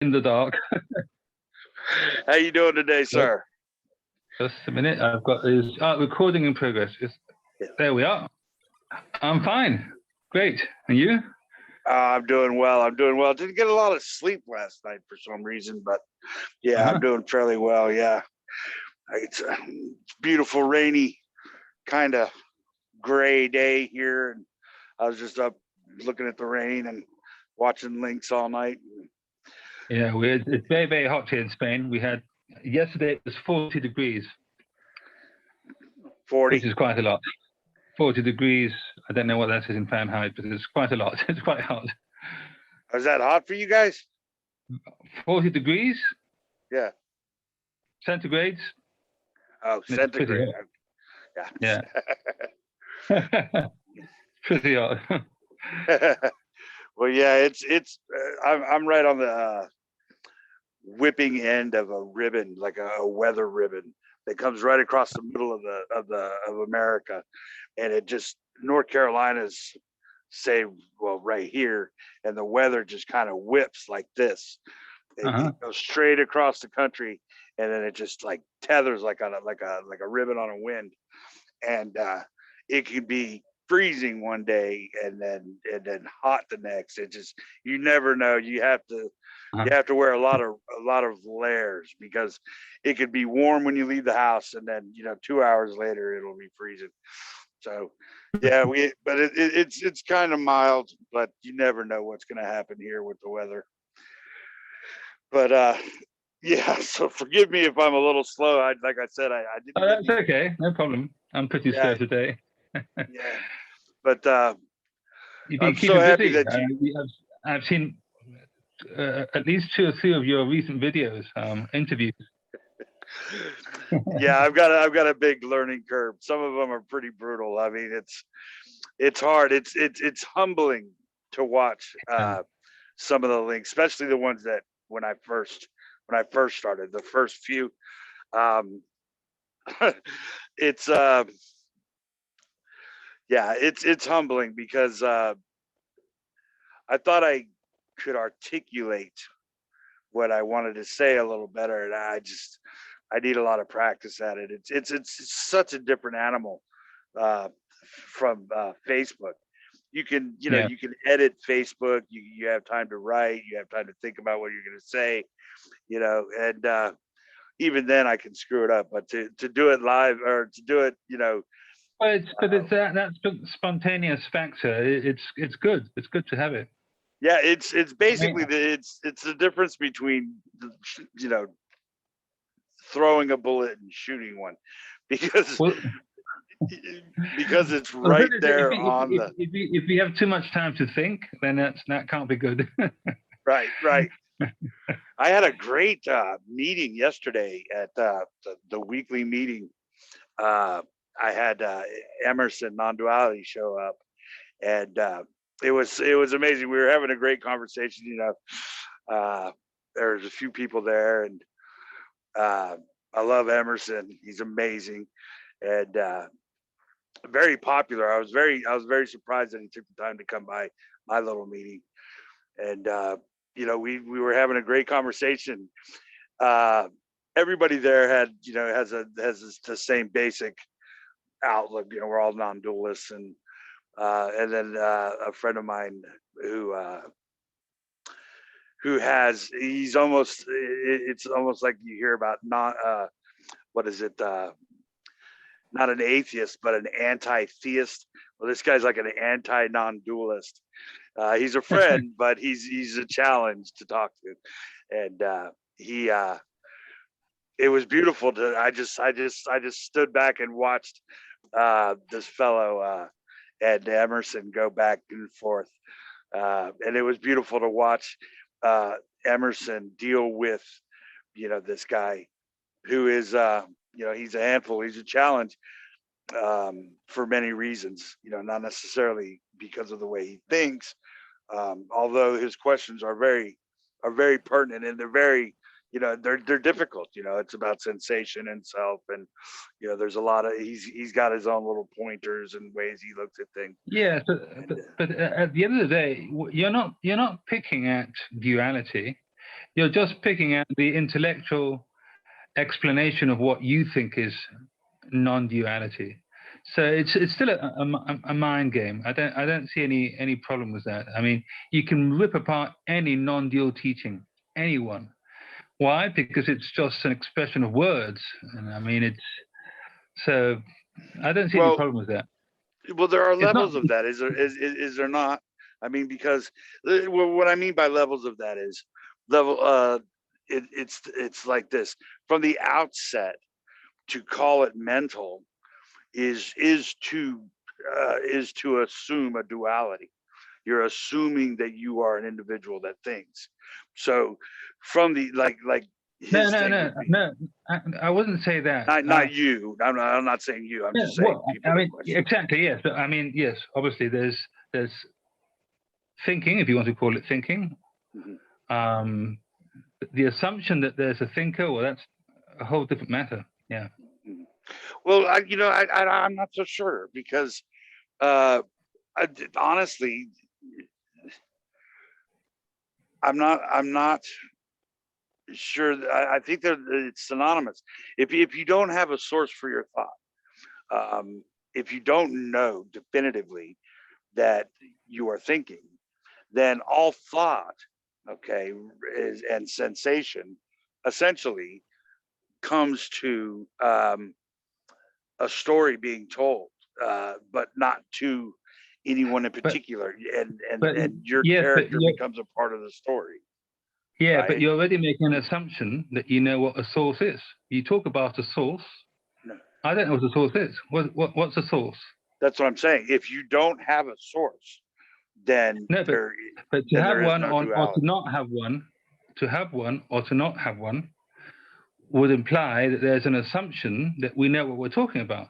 in the dark. How you doing today, sir? Just a minute. I've got this recording in progress. There we are. I'm fine. Great. And you? I'm doing well. I'm doing well. Didn't get a lot of sleep last night for some reason, but yeah, I'm doing fairly well. Yeah, it's a beautiful, rainy, kind of gray day here, and I was just up looking at the rain and watching Lynx all night. Yeah, it's very, very hot here in Spain. We had yesterday it was 40 degrees. 40, which is quite a lot. 40 degrees. I don't know what that is in Fahrenheit, but it's quite a lot. It's quite hot. is that hot for you guys? 40 degrees Yeah. centigrades. Oh, centigrade. Yeah. Pretty hot. Well, yeah, it's. I'm right on the whipping end of a ribbon, like a weather ribbon that comes right across the middle of America, and it just North Carolina's right here, and the weather just kind of whips like this. It goes straight across the country, and then it just like tethers like a ribbon on a wind, and it could be freezing one day and then hot the next. It just, you never know. You have to wear a lot of layers, because it could be warm when you leave the house, and then 2 hours later it'll be freezing. So yeah, but it's kind of mild, but you never know what's going to happen here with the weather. But yeah, so forgive me if I'm a little slow. Like I said, I didn't. Oh, that's okay, no problem. I'm pretty slow today. Yeah, but I'm so happy that I've seen at least 2 or 3 of your recent videos, interviews. Yeah, I've got a big learning curve. Some of them are pretty brutal. I mean, it's hard. It's humbling to watch some of the links, especially the ones that when I first started, the first few. It's yeah, it's humbling, because I thought I could articulate what I wanted to say a little better, and I need a lot of practice at it. It's such a different animal from Facebook. You can you can edit Facebook. You have time to write. You have time to think about what you're going to say. And even then I can screw it up. But to do it live, or to do it, but it's that spontaneous factor. It's good. It's good to have it. Yeah, it's basically it's the difference between throwing a bullet and shooting one, because it's right there on the. If you have too much time to think, then that can't be good. Right. I had a great meeting yesterday at the weekly meeting. I had Emerson Non-Duality show up, and it was amazing. We were having a great conversation. There's a few people there, and I love Emerson. He's amazing, and very popular. I was very surprised that he took the time to come by my little meeting, and we were having a great conversation. Everybody there has the same basic outlook. We're all non-dualists, and then a friend of mine who it's almost like you hear about not an atheist, but an anti-theist. Well, this guy's like an anti-non-dualist. He's a friend, but he's a challenge to talk to, and it was beautiful I just stood back and watched this fellow and Emerson go back and forth, and it was beautiful to watch Emerson deal with this guy who is he's a handful, he's a challenge for many reasons, not necessarily because of the way he thinks, although his questions are very pertinent, and they're very they're difficult. It's about sensation and self, and there's a lot of he's got his own little pointers and ways he looks at things. Yeah, but at the end of the day, you're not picking at duality. You're just picking out the intellectual explanation of what you think is non-duality. So it's still a mind game. I don't see any problem with that. I mean, you can rip apart any non-dual teaching, anyone. Why? Because it's just an expression of words, and I mean it's so. I don't see any problem with that. Well, there are levels of that. Is there not? I mean, because what I mean by levels of that is level. It's like this from the outset. To call it mental is to assume a duality. You're assuming that you are an individual that thinks. So from the like his no, I wouldn't say that. Not you. I'm not saying you. I'm just saying. I mean, exactly. Yes. But I mean, yes. Obviously, there's thinking, if you want to call it thinking. Mm-hmm. The assumption that there's a thinker, well, that's a whole different matter. Yeah. Mm-hmm. Well, I'm not so sure because honestly, I'm not sure. I think that it's synonymous. If you don't have a source for your thought, if you don't know definitively that you are thinking, then all thought, okay, and sensation essentially comes to a story being told, but not to anyone in particular, and your character becomes a part of the story. Yeah, right? But you're already making an assumption that you know what a source is. You talk about a source. No. I don't know what a source is. What's a source? That's what I'm saying. If you don't have a source, then no, but to have one or to not have one, to have one or to not have one, would imply that there's an assumption that we know what we're talking about.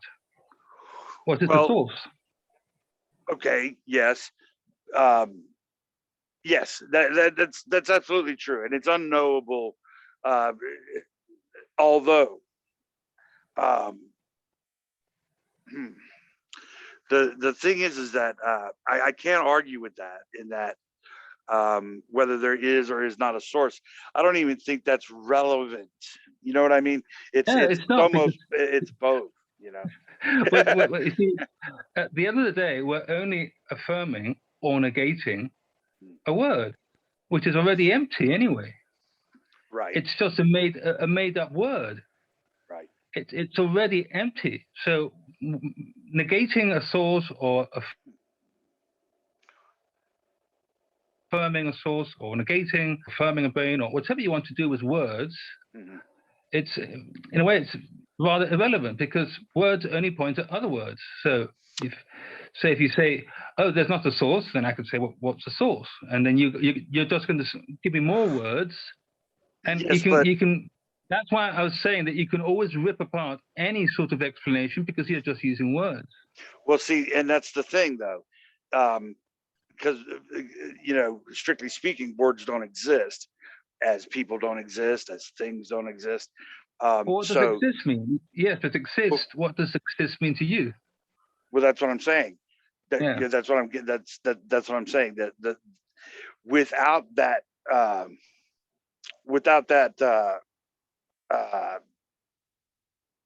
What is the source? Okay. Yes. Yes. That's absolutely true, and it's unknowable. Although, the thing is that I can't argue with that. In that. Whether there is or is not a source, I don't even think that's relevant. You know what I mean? It's almost it's both. You know. But you see, at the end of the day, we're only affirming or negating a word, which is already empty anyway. Right. It's just a made up word. Right. It's already empty. So negating a source or affirming a source or negating, affirming a brain, or whatever you want to do with words, it's in a way it's rather irrelevant because words only point at other words. So if you say, oh, there's not a source, then I could say, well, what's a source? And then you're just going to give me more words, and yes, you can. That's why I was saying that you can always rip apart any sort of explanation because you're just using words. Well, see, and that's the thing, though. Because strictly speaking, words don't exist, as people don't exist, as things don't exist. What does exist mean? Yes, but exist. Well, what does exist mean to you? Well, that's what I'm saying. That's what I'm getting. That's what I'm saying. That without that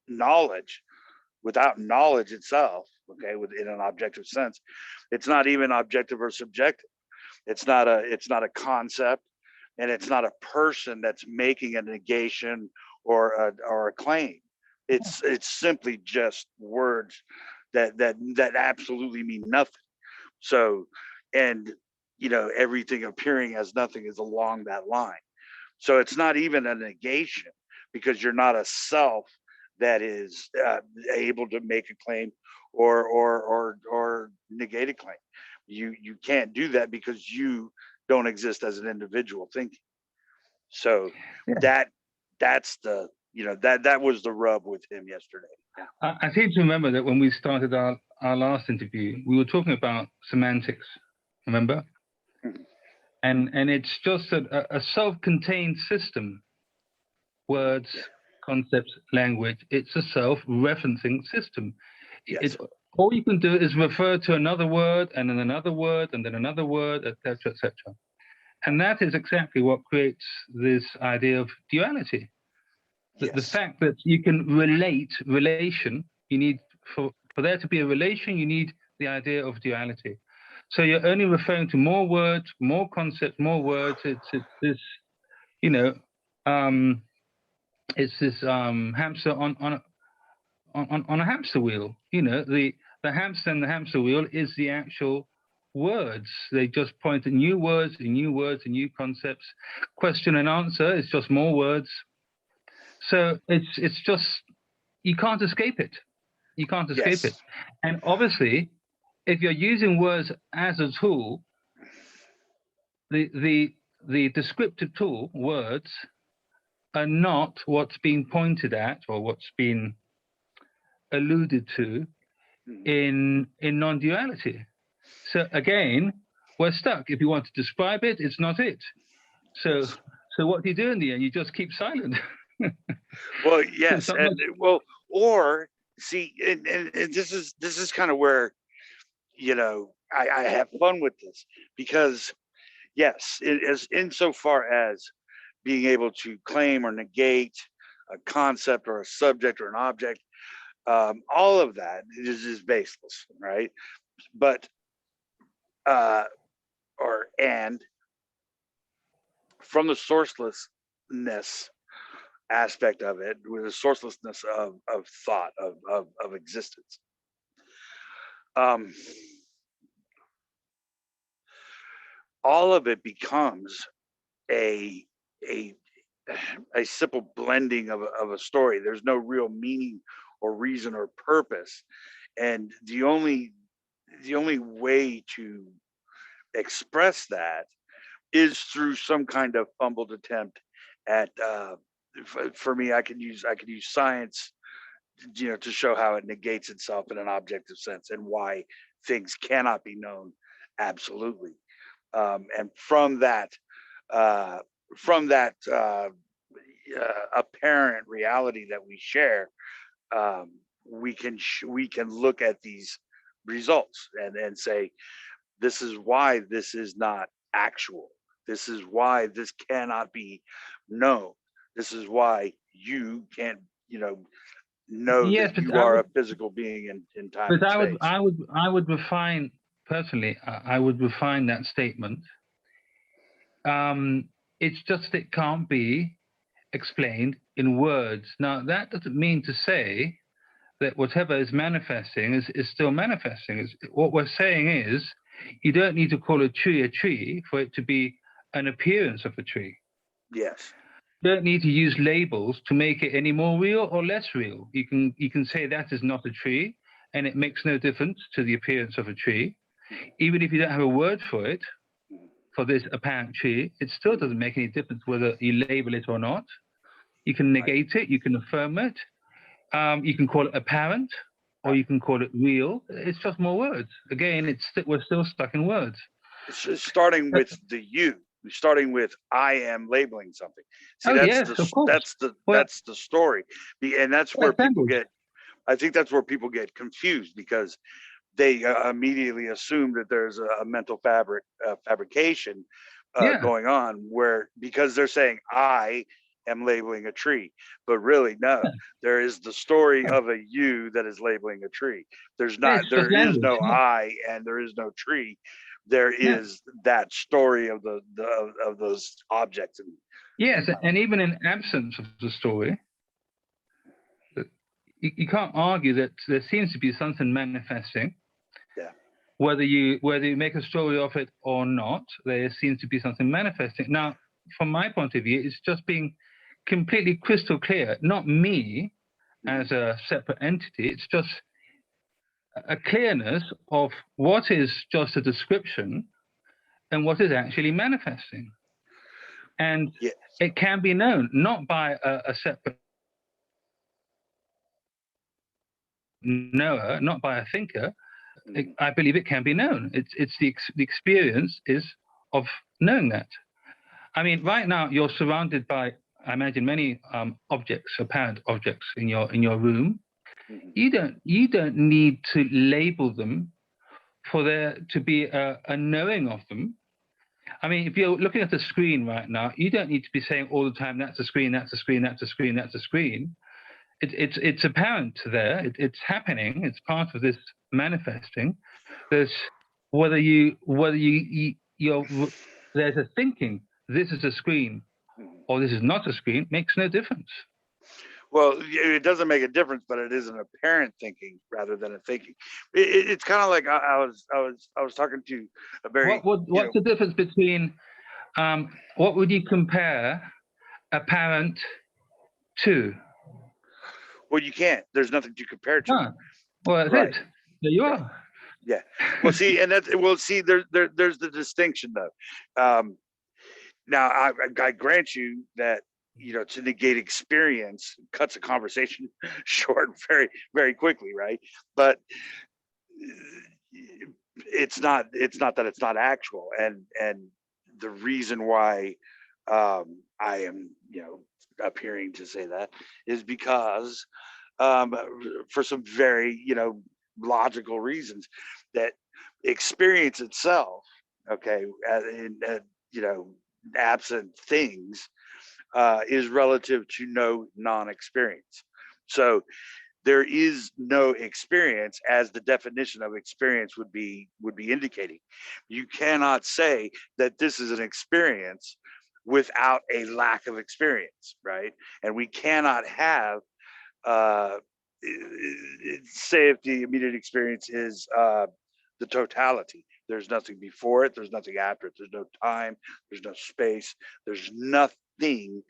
knowledge, without knowledge itself, okay, within an objective sense, it's not even objective or subjective. It's not a concept, and it's not a person that's making a negation or a claim. It's simply just words that absolutely mean nothing. So, and everything appearing as nothing is along that line. So it's not even a negation because you're not a self that is able to make a claim or negate a claim. You can't do that because you don't exist as an individual thinking. So that's the that was the rub with him yesterday. I seem to remember that when we started our last interview, we were talking about semantics. Remember? Mm-hmm. And it's just a self-contained system. Words, concepts, language. It's a self-referencing system. Yes. All you can do is refer to another word and then another word and then another word, etc., etc. And that is exactly what creates this idea of duality. Yes. The fact that you can relation, you need, for there to be a relation, you need the idea of duality. So you're only referring to more words, more concepts, more words. It's this, you know, it's this hamster on a hamster wheel. You know, the hamster and the hamster wheel is the actual words. They just point at new words and new words and new concepts. Question and answer is just more words. So it's just, you can't escape it. You can't escape it. And obviously, if you're using words as a tool, the descriptive tool, words, are not what's being pointed at or what's been alluded to in non-duality. So again, we're stuck. If you want to describe it, it's not it. So what do you do in the end? You just keep silent. Well, yes, and well, or see, and this is kind of where, you know, I have fun with this, because yes, it is insofar as being able to claim or negate a concept or a subject or an object, all of that is baseless, right? But and from the sourcelessness aspect of it, with the sourcelessness of thought, of existence, all of it becomes a simple blending of a story. There's no real meaning or reason or purpose, and the only way to express that is through some kind of fumbled attempt at for me, I could use science, you know, to show how it negates itself in an objective sense and why things cannot be known absolutely. And from that apparent reality that we share, we can look at these results and say, this is why this is not actual. This is why this cannot be known. This is why you can't, you know yes, that you are a physical being in time and space. I would refine, personally, I would refine that statement. It's just, it can't be explained in words. Now, that doesn't mean to say that whatever is manifesting is still manifesting. What we're saying is, you don't need to call a tree for it to be an appearance of a tree. Yes. You don't need to use labels to make it any more real or less real. You can say that is not a tree, and it makes no difference to the appearance of a tree. Even if you don't have a word for it, for this apparent tree, it still doesn't make any difference whether you label it or not. You can negate it, you can affirm it, you can call it apparent, or you can call it real. It's just more words. Again, we're still stuck in words. It's starting with the you. Starting with I am labeling something. See, that's the story, and that's where people get. I think that's where people get confused, because they immediately assume that there's a mental fabrication going on, where, because they're saying I am labeling a tree, but really no, there is the story of a you that is labeling a tree. There's not, there is no I and there is no tree. There is that story of of those objects. Yes, and even in absence of the story, you can't argue that there seems to be something manifesting. Yeah. Whether you make a story of it or not, there seems to be something manifesting. Now, from my point of view, it's just being completely crystal clear. Not me as a separate entity. It's just a clearness of what is just a description and what is actually manifesting. And it can be known, not by a separate knower, not by a thinker. I believe it can be known. It's the experience is of knowing that. I mean, right now you're surrounded by, I imagine, many objects, apparent objects in your room. You don't need to label them for there to be a knowing of them. I mean, if you're looking at a screen right now, you don't need to be saying all the time, that's a screen, that's a screen, that's a screen, that's a screen. It's apparent there. It's happening. It's part of this manifesting. There's you're there's a thinking. This is a screen, or this is not a screen. Makes no difference. Well, it doesn't make a difference, but it is an apparent thinking rather than a thinking. It's kind of like I was talking to a very What's the difference between what would you compare apparent to? Well, you can't. There's nothing to compare to. Huh. Well, that's Right. it. There you are. Yeah. Well, see, and that's there's the distinction though. Now, I grant you that to negate experience cuts a conversation short very very quickly, right? But it's not that it's not actual, and the reason why I am appearing to say that is because for some very logical reasons, that experience itself, okay, absent things, is relative to no non-experience. So there is no experience, as the definition of experience would be indicating. You cannot say that this is an experience without a lack of experience, right? And we cannot have say if the immediate experience is the totality. There's nothing before it, there's nothing after it, there's no time, there's no space, there's nothing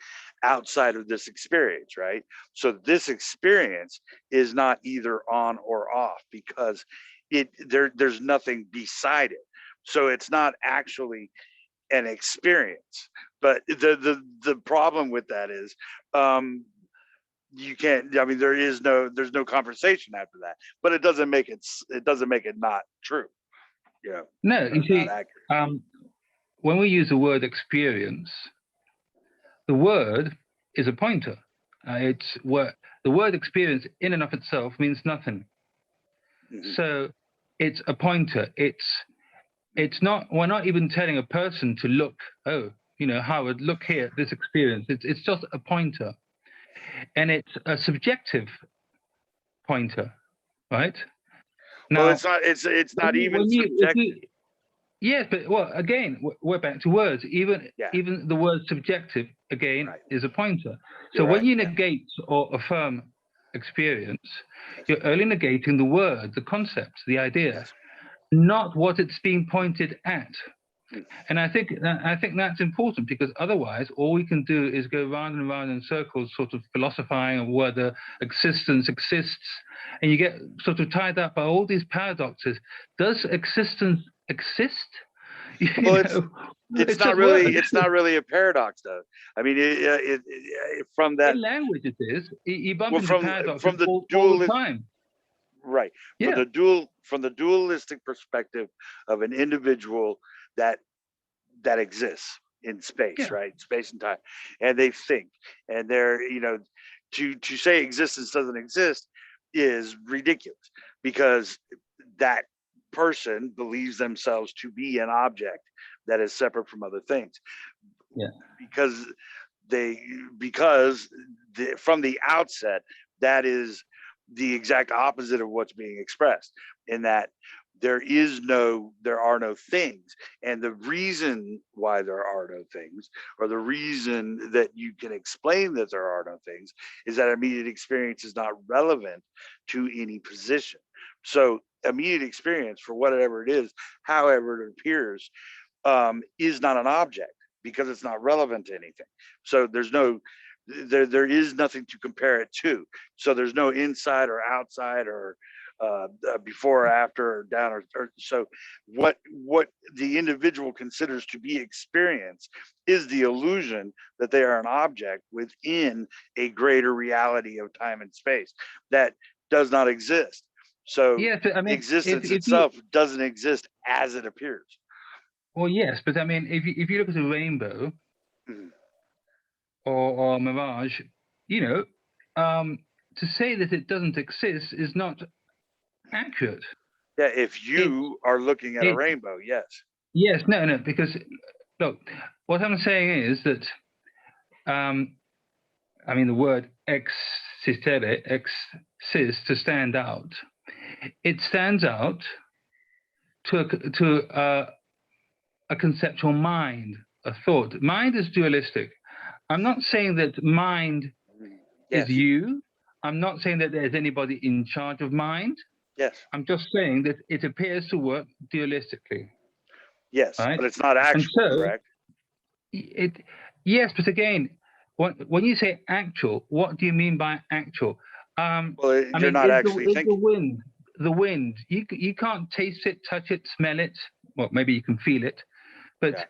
outside of this experience, right? So this experience is not either on or off, because there's nothing beside it. So it's not actually an experience. But the problem with that is you can't, I mean, there's no conversation after that, but it doesn't make it not true. No, you see, when we use the word experience, the word is a pointer. It's what the word experience in and of itself means nothing. Mm-hmm. So it's a pointer. It's not. We're not even telling a person to look. Oh, Howard, look here. This experience. It's just a pointer, and it's a subjective pointer, right? Now, well, it's not even subjective. Yes, but again, we're back to words. Even the word subjective again is a pointer. So when you negate or affirm experience, you're only negating the word, the concept, the idea, not what it's being pointed at. And I think that's important, because otherwise all we can do is go round and round in circles, sort of philosophizing of whether existence exists, and you get sort of tied up by all these paradoxes. Does existence exist? Well, it's not really it's not really a paradox, though. I mean, from that in language it is. You bump into paradoxes all the time. Right. Yeah. From the dualistic perspective of an individual that exists in space, right? Space and time. And they think, and they're, to say existence doesn't exist is ridiculous, because that person believes themselves to be an object that is separate from other things. Yeah. Because from the outset, that is the exact opposite of what's being expressed, in that there are no things. And the reason why there are no things, or the reason that you can explain that there are no things, is that immediate experience is not relevant to any position. So immediate experience, for whatever it is, however it appears, is not an object, because it's not relevant to anything. So there is nothing to compare it to. So there's no inside or outside, or before or after, or down, or so what the individual considers to be experience is the illusion that they are an object within a greater reality of time and space that does not exist. So existence itself doesn't exist as it appears. Well, yes, but I mean, if you look at a rainbow, or mirage, to say that it doesn't exist is not accurate. Yeah, if you are looking at a rainbow, yes. Yes, no, because Look, what I'm saying is that, I mean, the word existere, exist, to stand out. It stands out to a conceptual mind, a thought. Mind is dualistic. I'm not saying that mind Yes. is you. I'm not saying that there's anybody in charge of mind. Yes. I'm just saying that it appears to work dualistically. Yes, Right? but it's not And actual, so, correct? Yes, but again, when you say actual, what do you mean by actual? Well, I you're mean, not is actually the thinking. wind, you can't taste it, touch it, smell it. Well, maybe you can feel it, but Yeah.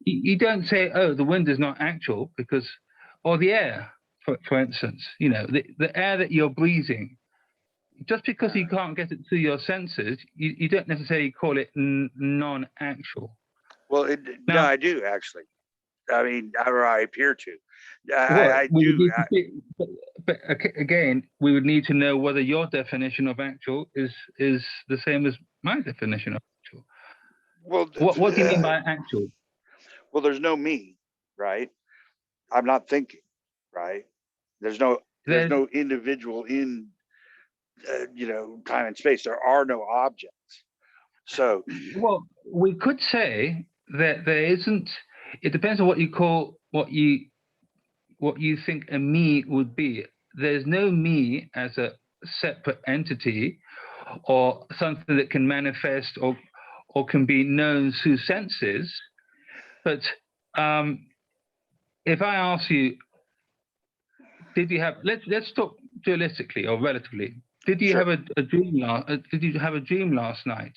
you don't say, oh, the wind is not actual, because, or the air, for instance, you know, the air that you're breathing, just because you can't get it through your senses, you don't necessarily call it non-actual. Well, no, Now, I do actually. I mean, or I appear to. well, I we would do. need to see, but again, we would need to know whether your definition of actual is the same as my definition of actual. Well, What do you mean by actual? well, there's no me, right? I'm not thinking, right? There's no There's individual in time and space. There are no objects. So Well, we could say that there isn't. It depends on what you call what you think a me would be. There's no me as a separate entity or something that can manifest or can be known through senses. But if I ask you, did you have let's talk dualistically or relatively. Did you sure. have a dream did you have a dream last night?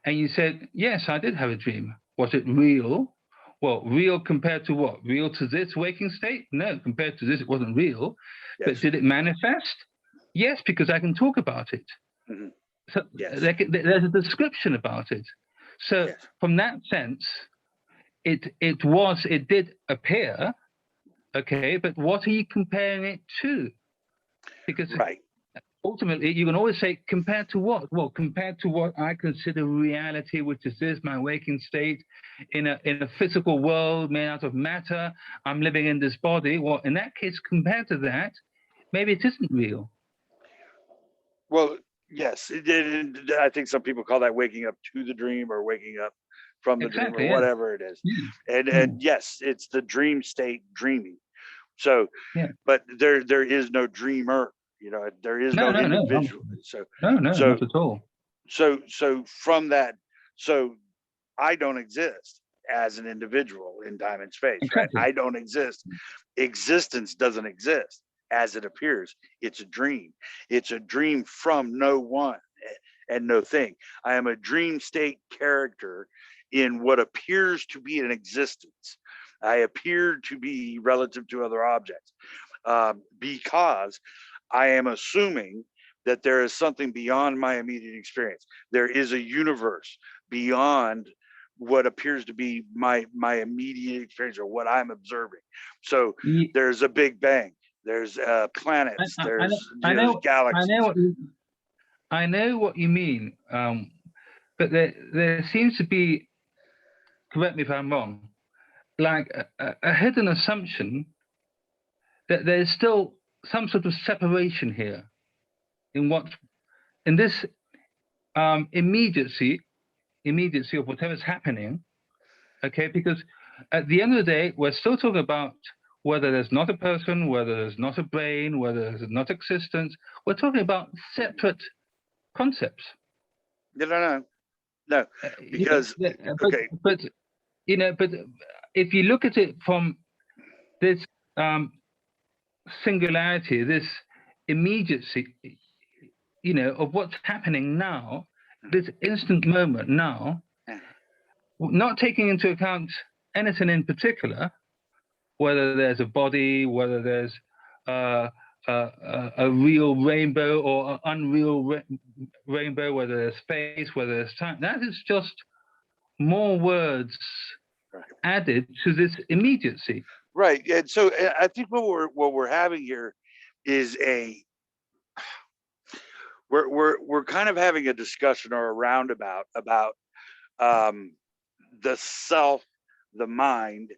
And you said, yes, I did have a dream. Was it real? Well, real compared to what? Real to this waking state? No, compared to this, it wasn't real. Yes. But did it manifest? Yes, because I can talk about it. Mm-hmm. So Yes. there's a description about it. So Yes. from that sense, it did appear, okay, but what are you comparing it to? Because Right. ultimately, you can always say, compared to what? Well, compared to what I consider reality, which is this, my waking state, in a physical world made out of matter. I'm living in this body. Well, in that case, compared to that, maybe it isn't real. Well, yes. I think some people call that waking up to the dream or waking up from the dream or whatever it is. And yes, it's the dream state dreaming. So, but there is no dreamer. There is no individual. No, not at all. So from that, so I don't exist as an individual in time and space, Exactly. right? I don't exist. Existence doesn't exist as it appears. It's a dream. It's a dream from no one and no thing. I am a dream state character in what appears to be an existence. I appear to be relative to other objects because I am assuming that there is something beyond my immediate experience. There is a universe beyond what appears to be my immediate experience or what I'm observing. So there's a Big Bang. There's planets. There's galaxies. I know what you mean, but there seems to be, correct me if I'm wrong, like a hidden assumption that there's still some sort of separation here in this immediacy of whatever's happening. Okay, because at the end of the day, we're still talking about whether there's not a person, whether there's not a brain, whether there's not existence. We're talking about separate concepts. No, because okay, but if you look at it from this singularity, this immediacy, of what's happening now, this instant moment now, not taking into account anything in particular, whether there's a body, whether there's a real rainbow or an unreal rainbow, whether there's space, whether there's time. That is just more words added to this immediacy. Right. And so I think what we're having here is we're kind of having a discussion or a roundabout about the self the mind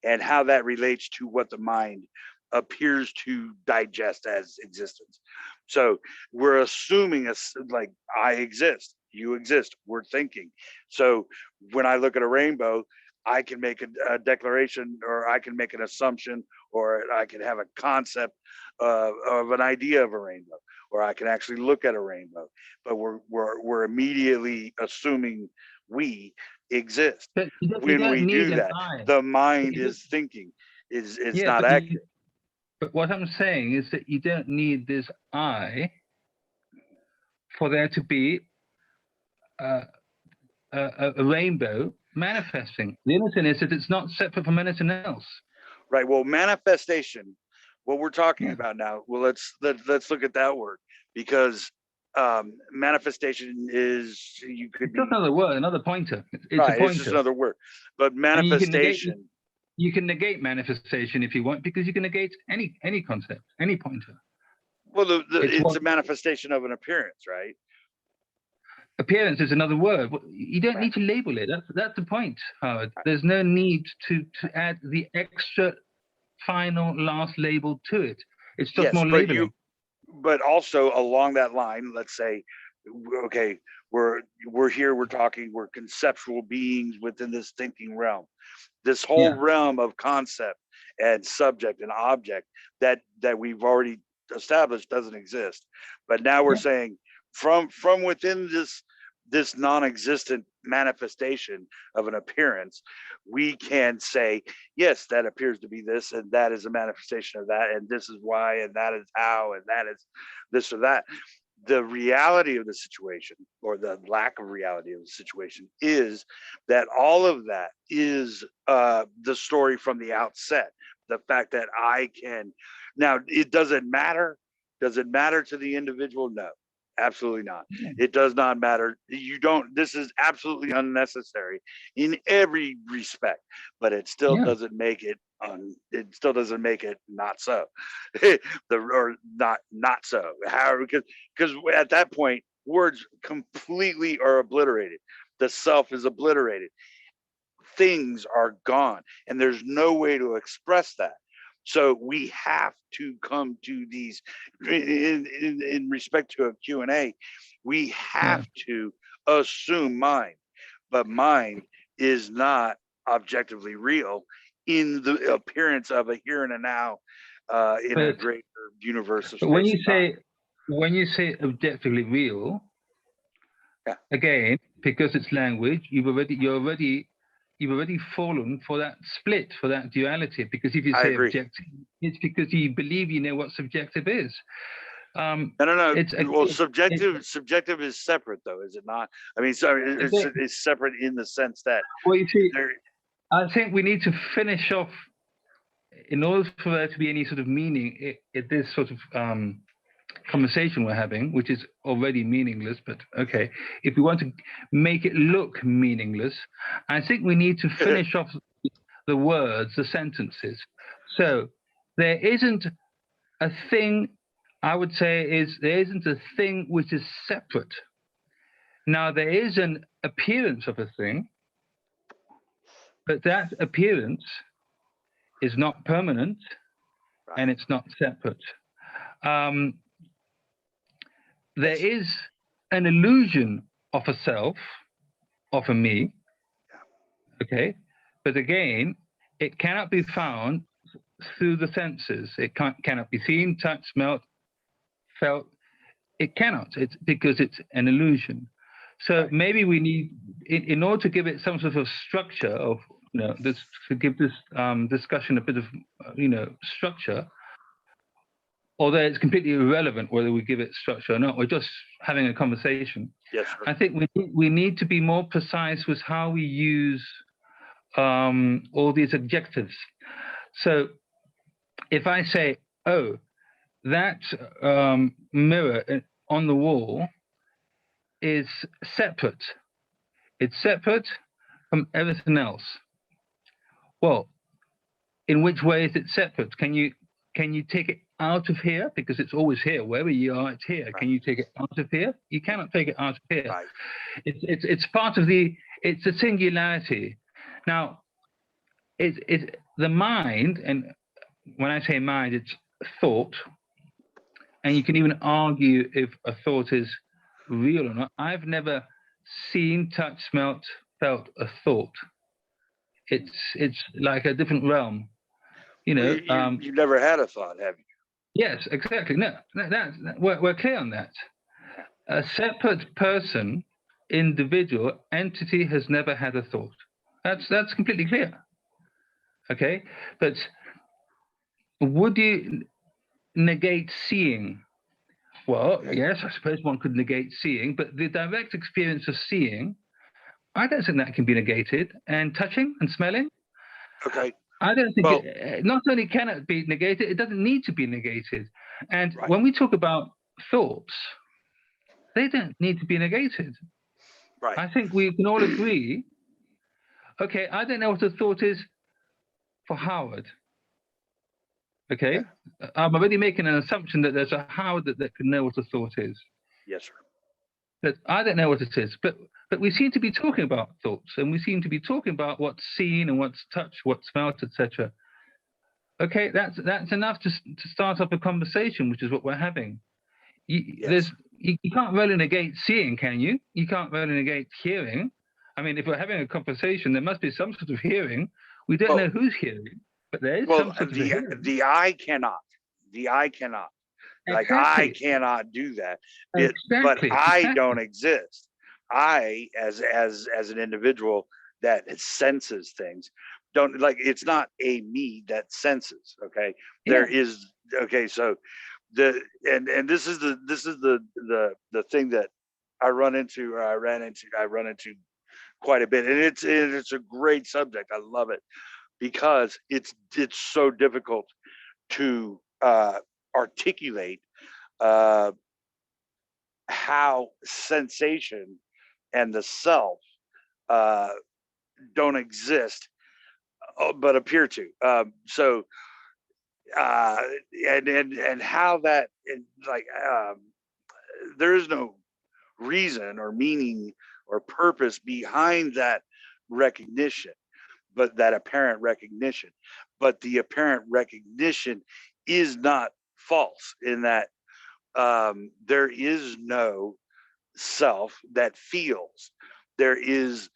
and how that relates to what the mind appears to digest as existence. So we're assuming like I exist, you exist, we're thinking. So when I look at a rainbow, I can make a declaration, or I can make an assumption, or I can have a concept of an idea of a rainbow, or I can actually look at a rainbow. But we're immediately assuming we exist. But you When don't we need do an that, I. the mind You don't- is thinking. It's yeah, not accurate. but what I'm saying is that you don't need this I for there to be a rainbow manifesting. The other thing is that it's not separate from anything else. Right. Well, manifestation, what we're talking Yeah. about now. Well, let's look at that word, because manifestation is, you could It's be just another word, another pointer. It's a right. pointer. It's just another word, but And manifestation. you can negate manifestation if you want, because you can negate any concept, any pointer. Well, It's it's what a manifestation of an appearance, right? appearance is another word. You don't Right. need to label it. That's the point, Howard. There's no need to add the extra final last label to it. It's just Yes, more but labeling. but also along that line, let's say, okay, we're here, we're talking, we're conceptual beings within this thinking realm. This whole Yeah. realm of concept and subject and object that we've already established doesn't exist. But now we're Yeah. saying from within this non-existent manifestation of an appearance, we can say, yes, that appears to be this, and that is a manifestation of that, and this is why, and that is how, and that is this or that. The reality of the situation, or the lack of reality of the situation, is that all of that is the story from the outset. The fact that I can now, it doesn't matter. Does it matter to the individual? No, absolutely not. It does not matter. You don't. This is absolutely unnecessary in every respect, but it still Yeah. doesn't make it. It still doesn't make it not so, or not so. However, because at that point, words completely are obliterated. The self is obliterated. Things are gone, and there's no way to express that. So we have to come to these in respect to a Q&A. We have to assume mind, but mind is not objectively real in the appearance of a here and a now in a greater universe of But space and time. when you say objectively real, Yeah. again, because it's language, you've already fallen for that split, for that duality. Because if you I say agree. objective, it's because you believe you know what subjective is. No. It's Well, subjective is separate, though, is it not? I mean, sorry, it's separate in the sense that. Well, you see, I think we need to finish off, in order for there to be any sort of meaning in this sort of conversation we're having, which is already meaningless, but okay, if we want to make it look meaningless, I think we need to finish off the words, the sentences. So there isn't a thing, I would say, there isn't a thing which is separate. Now, there is an appearance of a thing, but that appearance is not permanent, and it's not separate. There is an illusion of a self, of a me, okay? But again, it cannot be found through the senses. It cannot be seen, touched, smelt, felt. It cannot. It's because it's an illusion. So maybe we need, in order to give it some sort of structure, of to give this discussion a bit of structure. Although it's completely irrelevant whether we give it structure or not, we're just having a conversation. Yes, sir. I think we need to be more precise with how we use all these adjectives. So if I say, oh, that mirror on the wall is separate. It's separate from everything else. Well, in which way is it separate? Can you take it out of here? Because it's always here. Wherever you are, it's here. Right. Can you take it out of here? You cannot take it out of here. Right. It's part of it's a singularity. Now, it's the mind, and when I say mind, it's thought, and you can even argue if a thought is real or not. I've never seen, touched, smelt, felt a thought. It's like a different realm, you know. You never had a thought, have you? Yes, exactly. No, we're clear on that. A separate person, individual, entity has never had a thought. That's completely clear. Okay, but would you negate seeing? Well, yes, I suppose one could negate seeing, but the direct experience of seeing, I don't think that can be negated. And touching and smelling, Okay. I don't think Well, not only can it be negated, it doesn't need to be negated. And right. when we talk about thoughts, they don't need to be negated. Right. I think we can all agree. Okay, I don't know what a thought is for Howard. Okay, Yeah. I'm already making an assumption that there's a Howard that can know what a thought is. Yes, sir. But I don't know what it is. But we seem to be talking about thoughts, and we seem to be talking about what's seen and what's touched, what's smelt, etc. Okay, that's enough to start up a conversation, which is what we're having. Yes. You can't really negate seeing, can you? You can't really negate hearing. I mean, if we're having a conversation, there must be some sort of hearing. We don't know who's hearing, but there is some sort of hearing. The eye cannot. The eye cannot. Like Exactly. I cannot do that. Exactly. But I don't exist. I, as an individual that senses things, don't like. It's not a me that senses. Okay, there is. Okay, so and this is the thing that I run into quite a bit, and it's a great subject. I love it because it's so difficult to articulate how sensation and the self don't exist but appear to. So and how that there is no reason or meaning or purpose behind that recognition, but that apparent recognition. But the apparent recognition is not false in that there is no self that feels. There is,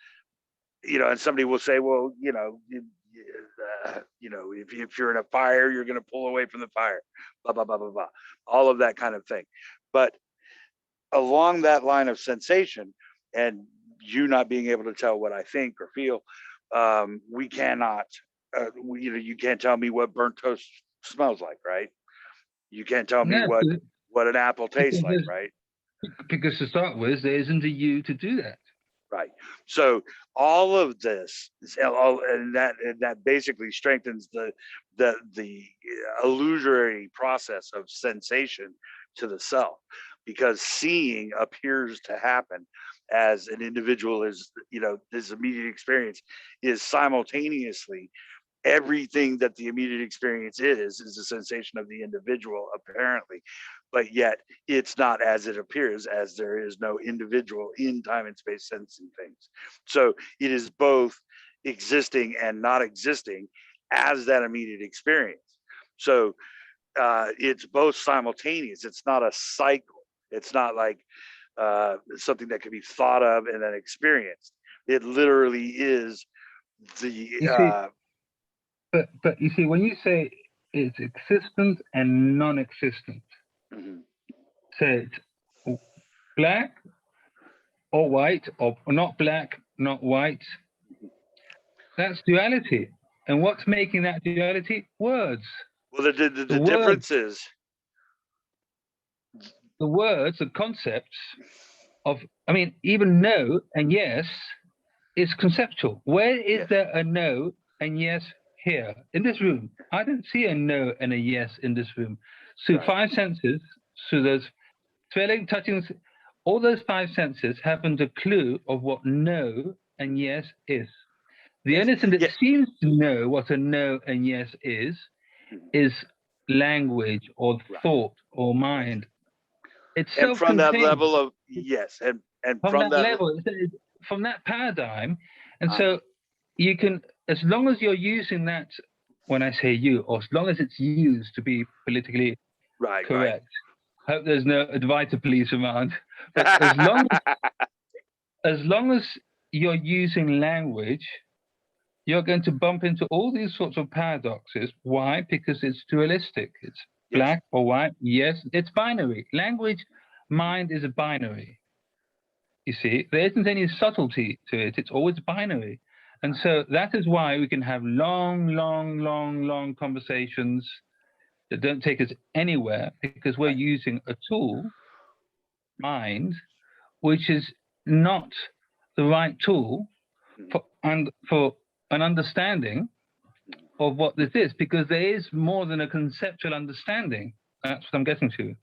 and somebody will say, well, if you're in a fire, you're going to pull away from the fire, blah, blah, blah, blah, blah, all of that kind of thing. But along that line of sensation and you not being able to tell what I think or feel, we cannot, you can't tell me what burnt toast smells like, right? You can't tell me what an apple tastes like, right? Because to start with, there isn't a you to do that. Right. So all of this, and that basically strengthens the illusory process of sensation to the self, because seeing appears to happen as an individual is, this immediate experience is simultaneously everything that the immediate experience is a sensation of the individual, apparently, but yet it's not as it appears, as there is no individual in time and space sensing things. So it is both existing and not existing as that immediate experience. So it's both simultaneous. It's not a cycle. It's not like something that can be thought of and then experienced. It literally is the But you see, when you say it's existent and non-existent, say it's black or white, or not black, not white, that's duality. And what's making that duality? Words. Well, the difference is the words, the concepts of, even no and yes is conceptual. Where is there a no and yes here in this room? I don't see a no and a yes in this room. So five senses, so there's smelling, touching, all those five senses haven't a clue of what no and yes is. The only thing that seems to know what a no and yes is language or thought or mind. It's and from that level of and from that level, from that paradigm, and so you can as long as you're using that, when I say you, or as long as it's used to be politically correct. Hope there's no advisor police around. But as long as you're using language, you're going to bump into all these sorts of paradoxes. Why? Because it's dualistic. It's black or white. Yes, it's binary. Language, mind is a binary. You see, there isn't any subtlety to it. It's always binary. And so that is why we can have long conversations that don't take us anywhere, because we're using a tool, mind, which is not the right tool for an understanding of what this is, because there is more than a conceptual understanding. That's what I'm getting to.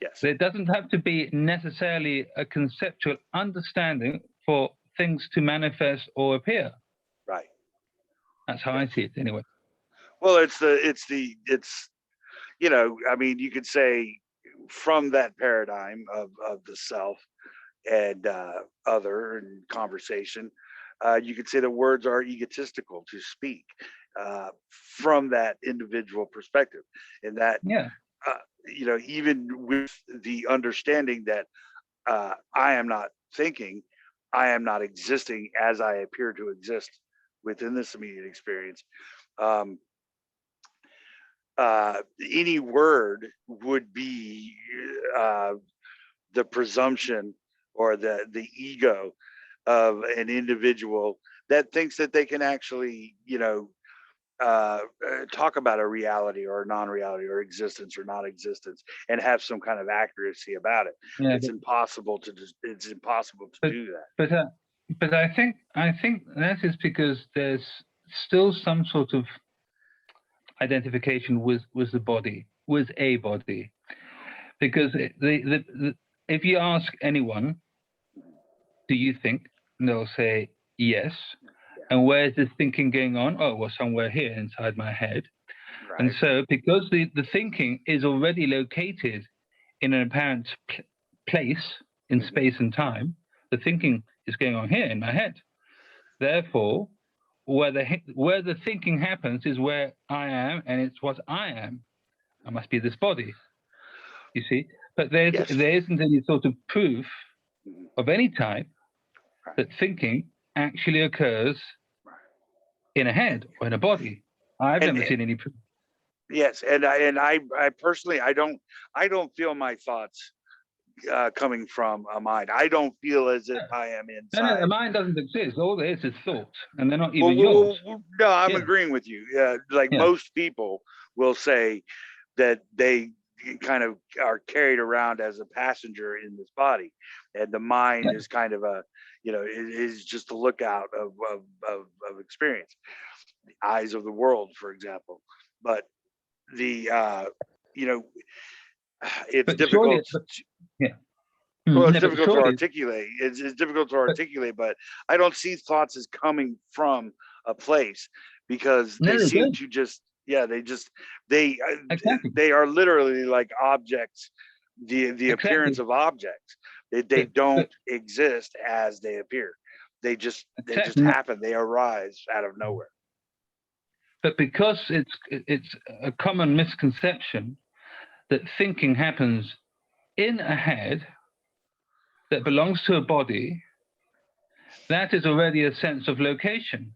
Yes. There doesn't have to be necessarily a conceptual understanding for things to manifest or appear. Right. That's how I see it anyway. Well, it's you know, I mean, you could say from that paradigm of the self and other and conversation, you could say that words are egotistical to speak from that individual perspective, and that you know, even with the understanding that I am not thinking, I am not existing as I appear to exist within this immediate experience. Any word would be the presumption or the ego of an individual that thinks that they can actually, you know, talk about a reality or a non-reality or existence or non-existence and have some kind of accuracy about it. It's impossible to do that. But I think that is because there's still some sort of identification with the body, with a body, because if you ask anyone, do you think, and they'll say yes. And where is this thinking going on? Oh, well, somewhere here inside my head. Right. And so because the thinking is already located in an apparent place in space and time, the thinking is going on here in my head. Therefore, where the thinking happens is where I am, and it's what I am. I must be this body, you see. But there isn't any sort of proof of any type that thinking actually occurs in a head or in a body. I've never seen any proof. Yes, and I personally, I don't feel my thoughts coming from a mind. I don't feel as if I am inside. No, the mind doesn't exist. All there is thought, and they're not even yours. No, I'm agreeing with you. Most people will say that they kind of are carried around as a passenger in this body, and the mind is kind of a, you know, is just a lookout of experience, the eyes of the world, for example. But the you know, it's difficult. Well, it's difficult to articulate. It's difficult to articulate, but I don't see thoughts as coming from a place, because they seem to just they are literally like objects, the appearance of objects. They don't exist as they appear. They just happen. They arise out of nowhere. But because it's a common misconception that thinking happens in a head that belongs to a body, that is already a sense of location.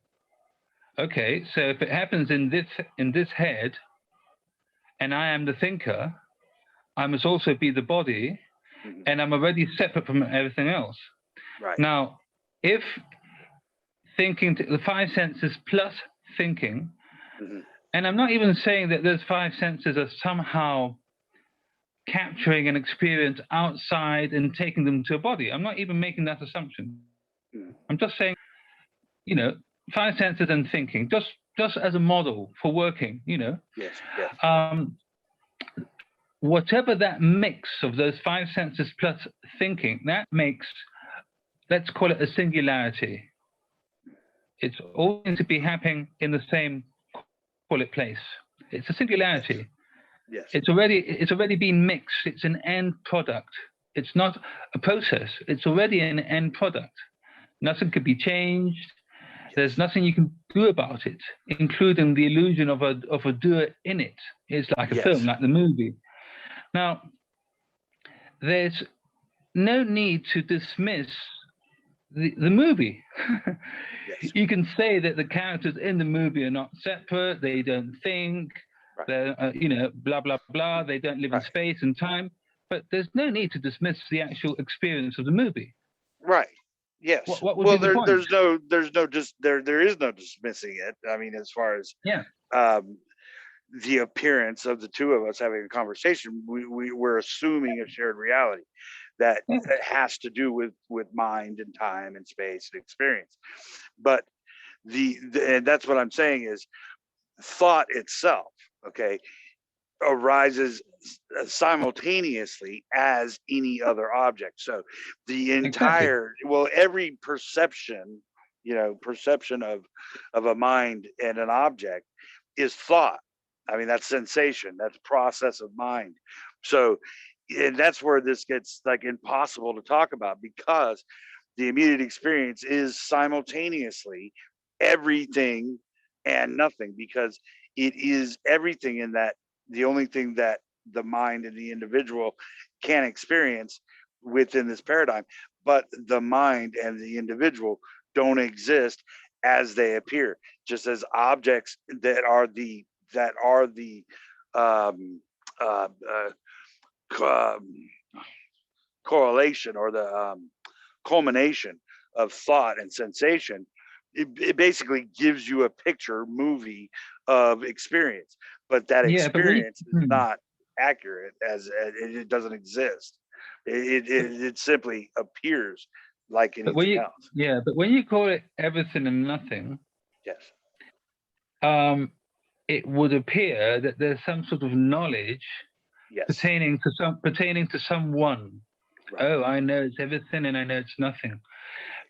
Okay, so if it happens in this head, and I am the thinker, I must also be the body, and I'm already separate from everything else. Right. Now, if thinking, the five senses plus thinking, and I'm not even saying that those five senses are somehow capturing an experience outside and taking them to a body. I'm not even making that assumption. I'm just saying, you know, five senses and thinking, just as a model for working, you know. Yes. Whatever that mix of those five senses plus thinking, that makes, let's call it a singularity. It's all going to be happening in the same, call it place. It's a singularity. Yes. It's already been mixed. It's an end product. It's not a process. It's already an end product. Nothing could be changed. There's nothing you can do about it, including the illusion of a doer in it. It's like a film, like the movie. Now, there's no need to dismiss the movie. You can say that the characters in the movie are not separate, they don't think, they're, blah, blah, blah, they don't live in space and time, but there's no need to dismiss the actual experience of the movie. Right. Yes. What would be the point? There is no dismissing it. I mean, as far as the appearance of the two of us having a conversation, we're assuming a shared reality that has to do with mind and time and space and experience. But and that's what I'm saying is thought itself, okay, arises simultaneously as any other object. So the entire every perception, perception of a mind and an object is thought. I mean, that's sensation, that's process of mind. So, and that's where this gets like impossible to talk about, because the immediate experience is simultaneously everything and nothing, because it is everything in that the only thing that the mind and the individual can experience within this paradigm, but the mind and the individual don't exist as they appear, just as objects that are the correlation or the culmination of thought and sensation. It basically gives you a picture movie of experience, but that experience is not accurate, as it doesn't exist. It simply appears like anything else. Yeah, but when you call it everything and nothing, it would appear that there's some sort of knowledge pertaining to someone. Right. Oh, I know it's everything and I know it's nothing.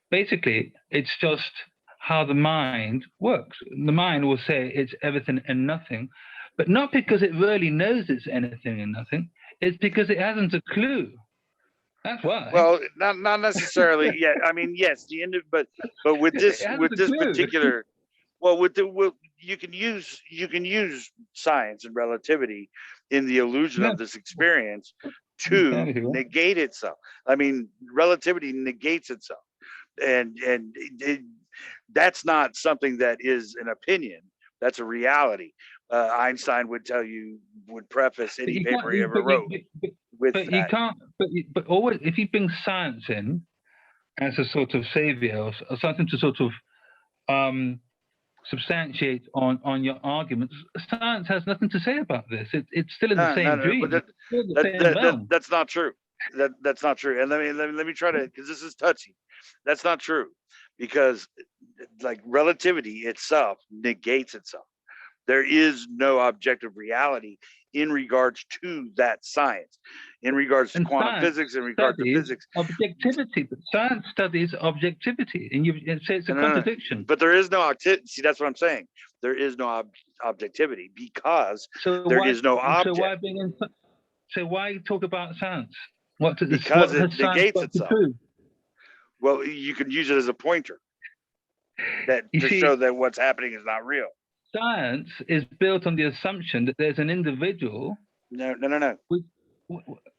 Basically, it's just how the mind works. The mind will say it's everything and nothing, but not because it really knows it's anything and nothing. It's because it hasn't a clue. That's why. Well, not necessarily. Yeah, I mean, yes, but with this particular, you can use science and relativity in the illusion of this experience to negate itself. I mean, relativity negates itself, and that's not something that is an opinion. That's a reality. Einstein would preface any paper he ever wrote with that. You can't. But always, if you bring science in as a sort of savior or something to sort of substantiate on your arguments, science has nothing to say about this. It's still in the same dream. That's not true. That's not true. And let me try to, because this is touchy. That's not true, because like relativity itself negates itself. There is no objective reality in regards to that science, in regards to quantum physics, in regards to physics. Objectivity, but science studies objectivity, and you say it's a contradiction. But there is no see. That's what I'm saying. There is no objectivity because there is no object. So why talk about science? Because it negates itself. Well, you can use it as a pointer to show that what's happening is not real. Science is built on the assumption that there's an individual. No.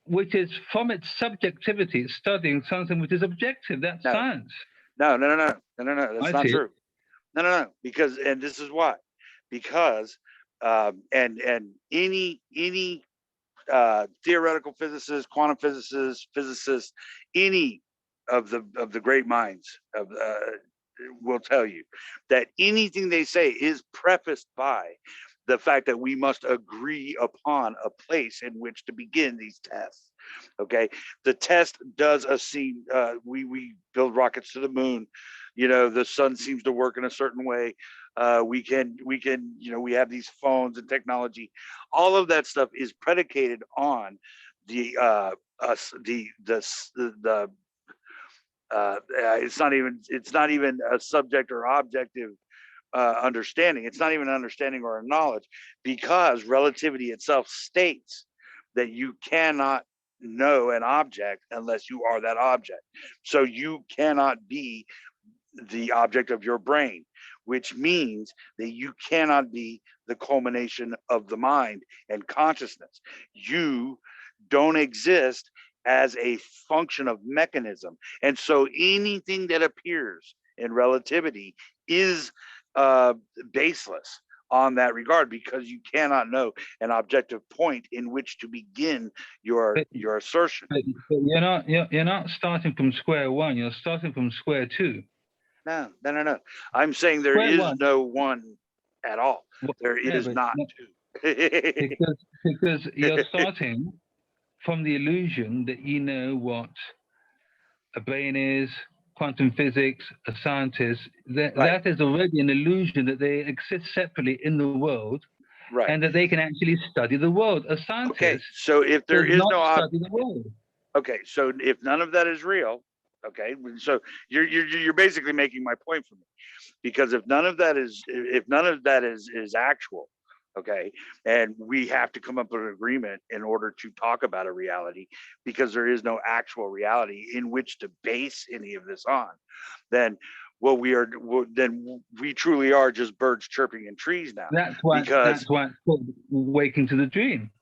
Which is, from its subjectivity, studying something which is objective. That's science. No. That's not true. No. Because, and this is why. Because, and any theoretical physicist, quantum physicists, any of the great minds will tell you that anything they say is prefaced by the fact that we must agree upon a place in which to begin these tests. Okay, the test does we build rockets to the moon. The sun seems to work in a certain way. We we have these phones and technology. All of that stuff is predicated on it's not even a subject or objective understanding. It's not even an understanding or a knowledge, because relativity itself states that you cannot know an object unless you are that object. So you cannot be the object of your brain. which means that you cannot be the culmination of the mind and consciousness. You don't exist as a function of mechanism. And so anything that appears in relativity is baseless on that regard, because you cannot know an objective point in which to begin your assertion. But you're not starting from square one. You're starting from square two. No. I'm saying there Square is one. no one at all. There is not two. because you're starting from the illusion that you know what a brain is, quantum physics, a scientist. That is already an illusion that they exist separately in the world, right, and that they can actually study the world. A scientist okay, so if there does is not no study the world. Okay, so if none of that is real, okay, so you're basically making my point for me, because if none of that is actual, okay, and we have to come up with an agreement in order to talk about a reality, because there is no actual reality in which to base any of this on, then then we truly are just birds chirping in trees now. That's why it's called waking to the dream.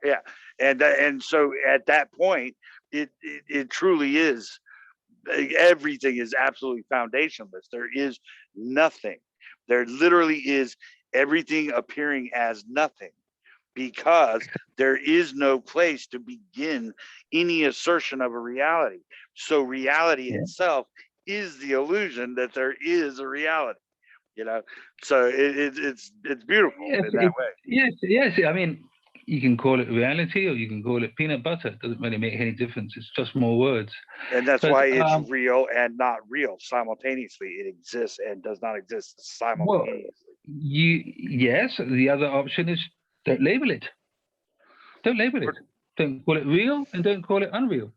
Yeah, and so at that point, it truly is. Everything is absolutely foundationless. There is nothing. There literally is everything appearing as nothing, because there is no place to begin any assertion of a reality. So reality itself is the illusion that there is a reality. So it's beautiful in that way. Yes. I mean, you can call it reality or you can call it peanut butter. It doesn't really make any difference. It's just more words. And that's why it's real and not real simultaneously. It exists and does not exist simultaneously. Yes. The other option is don't label it. Don't label it. Don't call it real and don't call it unreal.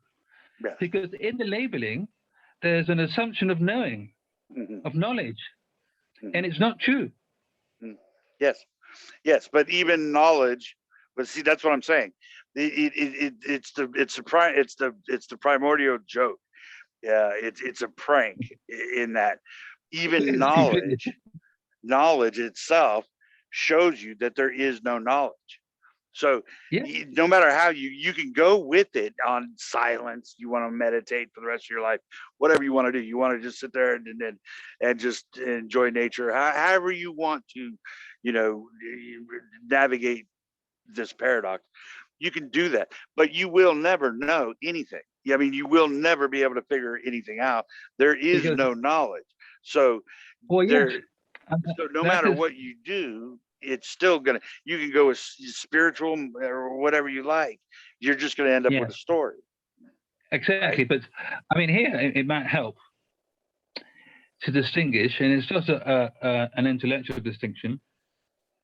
Yes. Because in the labeling, there's an assumption of knowing, of knowledge, and it's not true. Yes, but even knowledge. But see, that's what I'm saying. It's the primordial joke. Yeah, it's a prank in that even knowledge itself shows you that there is no knowledge. So no matter how you can go with it on silence, you want to meditate for the rest of your life, whatever you want to do. You want to just sit there and just enjoy nature, however you want to, navigate this paradox. You can do that, but you will never know anything. I mean, you will never be able to figure anything out. There is no knowledge. So, so no matter what you do, it's still you can go with spiritual or whatever you like. You're just going to end up with a story. Exactly. Right? But I mean, here it might help to distinguish, and it's just an intellectual distinction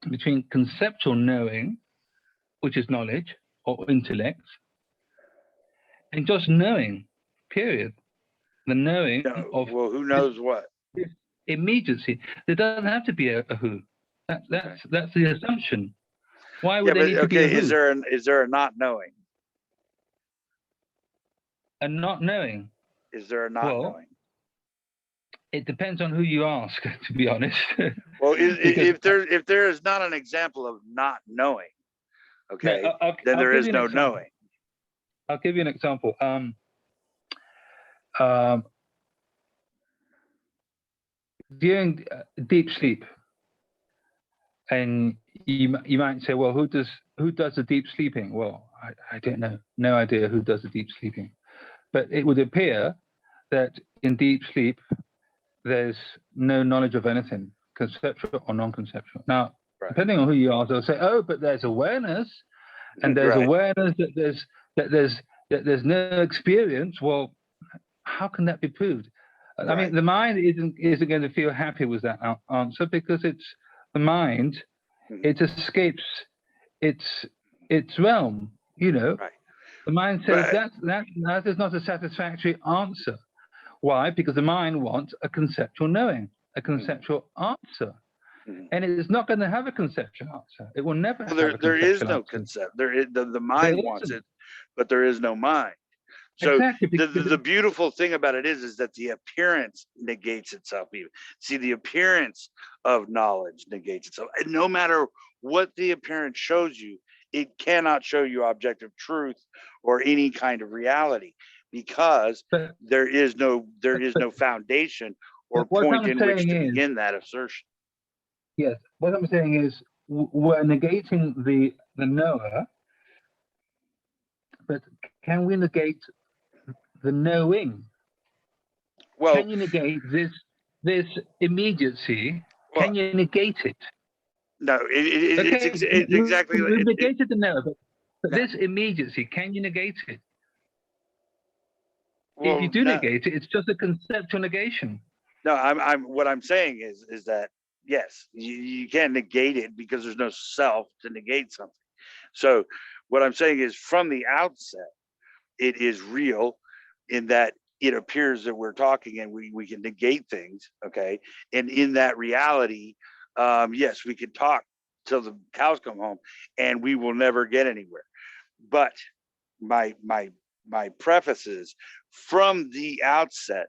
between conceptual knowing, which is knowledge or intellect, and just knowing, period. The knowing of who knows what? Immediacy. There doesn't have to be a who. That's the assumption. Why would there need to be a who? Is there a not knowing? A not knowing. Is there a not knowing? It depends on who you ask, to be honest. Well, if there is not an example of not knowing, okay, then there is no knowing. I'll give you an example. During deep sleep, and you might say, well, who does the deep sleeping? Well, I don't know, no idea who does the deep sleeping, but it would appear that in deep sleep there's no knowledge of anything, conceptual or non-conceptual. Now, depending on who you ask, they'll say, oh, but there's awareness, and there's awareness that there's no experience. Well, how can that be proved? I mean, the mind isn't going to feel happy with that answer, because it's the mind. It escapes its realm. The mind says that is not a satisfactory answer. Why? Because the mind wants a conceptual knowing, a conceptual answer, and it is not going to have a conceptual answer. It will never have a conceptual answer. There is no concept. The mind wants it, but there is no mind. So exactly. the beautiful thing about it is that the appearance negates itself. Even see, the appearance of knowledge negates itself, and no matter what the appearance shows you, it cannot show you objective truth or any kind of reality, because but, there is no foundation or what point I'm in which saying to is, begin that assertion. yes, what I'm saying is we're negating the knower, but can we negate the knowing? Well, Can you negate this immediacy? well, Can you negate it? no, Okay, it's exactly we've negated the knower, but no. this immediacy, can you negate it? If you Well, do no, negate it, it's just a conceptual negation. no. What I'm saying is that yes, you can't negate it because there's no self to negate something. So what I'm saying is, from the outset, it is real in that it appears that we're talking and we can negate things. Okay. And in that reality, yes, we can talk till the cows come home and we will never get anywhere. But my preface is, from the outset,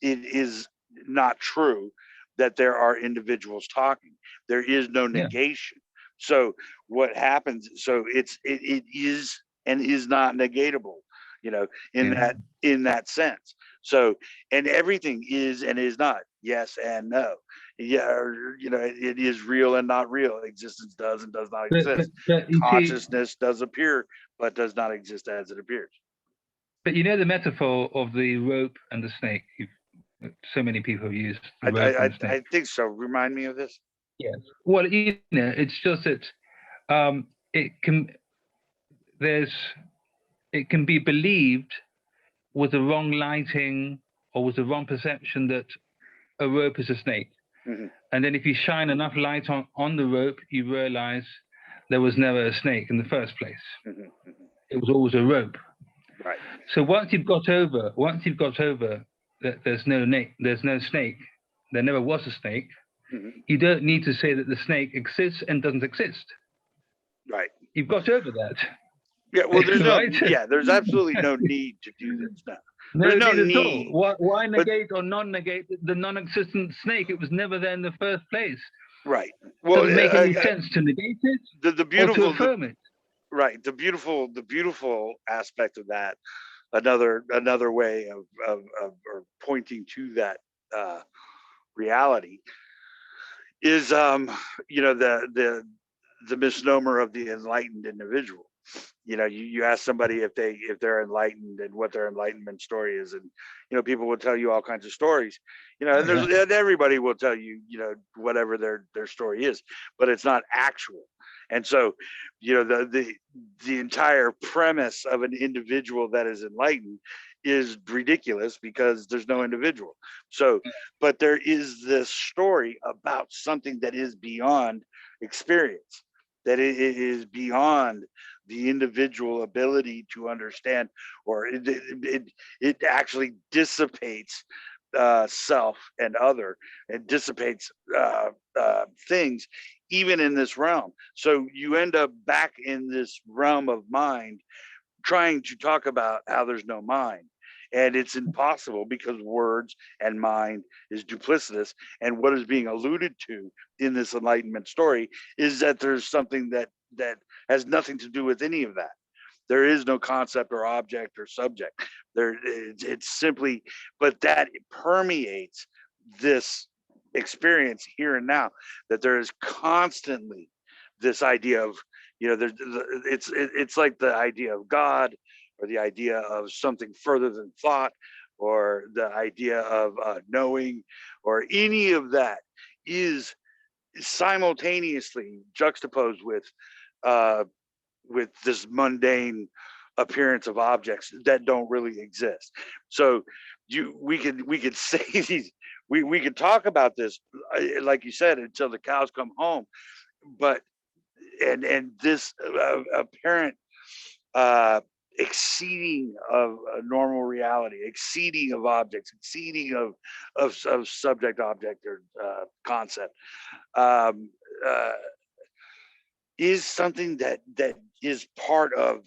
it is not true that there are individuals talking. There is no Yeah. negation. So what happens, so it is and is not negatable, in that sense. So, and everything is and is not, yes and no. Yeah, or, it is real and not real. Existence does and does not exist. But you see, Consciousness does appear but does not exist as it appears. but you know the metaphor of the rope and the snake. So many people have used the rope and the snake. I think so. Remind me of this. Yes. Well, it's just that it can it can be believed with the wrong lighting or with the wrong perception that a rope is a snake. Mm-hmm. And then if you shine enough light on the rope, you realize there was never a snake in the first place. Mm-hmm. Mm-hmm. It was always a rope. Right. So once you've got over that there's no snake, there never was a snake, Mm-hmm. you don't need to say that the snake exists and doesn't exist. Right. You've got over that. Yeah. Well, there's right? there's absolutely no need to do this now. No There's no need at need. all. Why negate or non-negate the non-existent snake? It was never there in the first place. Right. Well, doesn't make any sense to negate it the beautiful, or to affirm it. Right. The beautiful aspect of that, another way of or pointing to that reality is the misnomer of the enlightened individual. You ask somebody if they're enlightened and what their enlightenment story is, and people will tell you all kinds of stories, and and everybody will tell you whatever their story is, but it's not actual. And so the entire premise of an individual that is enlightened is ridiculous because there's no individual. So, but there is this story about something that is beyond experience, that it is beyond the individual ability to understand, or it actually dissipates self and other, and dissipates things even in this realm. So you end up back in this realm of mind trying to talk about how there's no mind, and it's impossible because words and mind is duplicitous. And what is being alluded to in this enlightenment story is that there's something that has nothing to do with any of that. There is no concept or object or subject there. It's simply, but that permeates this experience here and now, that there is constantly this idea of it's like the idea of God, or the idea of something further than thought, or the idea of knowing, or any of that is simultaneously juxtaposed with this mundane appearance of objects that don't really exist. So we could say these, we could talk about this, like you said, until the cows come home, but and this apparent exceeding of a normal reality, exceeding of objects, exceeding of subject object or concept, um, uh, is something that is part of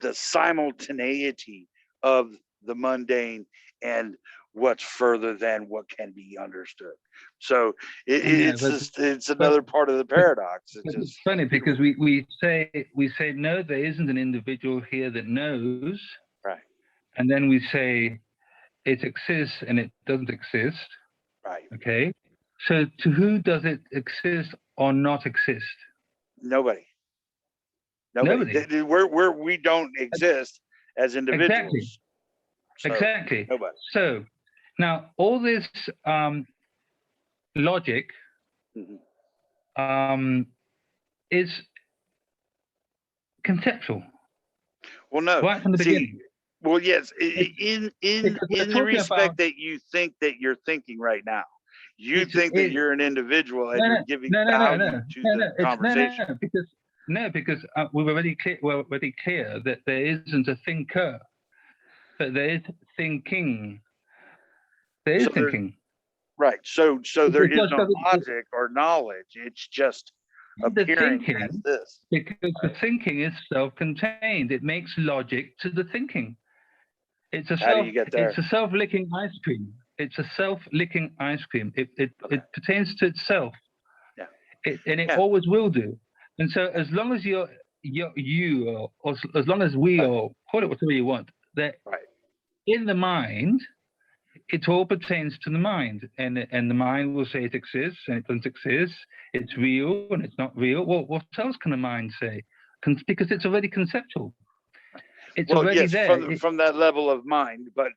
the simultaneity of the mundane and what's further than what can be understood. So it's another part of the paradox. It's funny because we say no, there isn't an individual here that knows, right, and then we say it exists and it doesn't exist. right. Okay, so to who does it exist or not exist? Nobody. We don't exist as individuals. Exactly. Nobody. So now all this logic is conceptual. Well, no. Right from the beginning. Well, yes. In the respect that you think that you're thinking right now, you think that you're an individual and you're giving value to the conversation. Because we're already clear that there isn't a thinker, but there is thinking. There is thinking. Right. So there is no logic or knowledge. It's just appearing as this. Because the thinking is self-contained. It makes logic to the thinking. It's a How do you get there? It's a self-licking ice cream. It's a self-licking ice cream. It pertains to itself. Yeah. It always will do. And so as long as you or as long as we or call it whatever you want, that in the mind, it all pertains to the mind, and the mind will say it exists and it doesn't exist. It's real and it's not real. Well, what else can the mind say? Because it's already conceptual. It's already there from that level of mind, but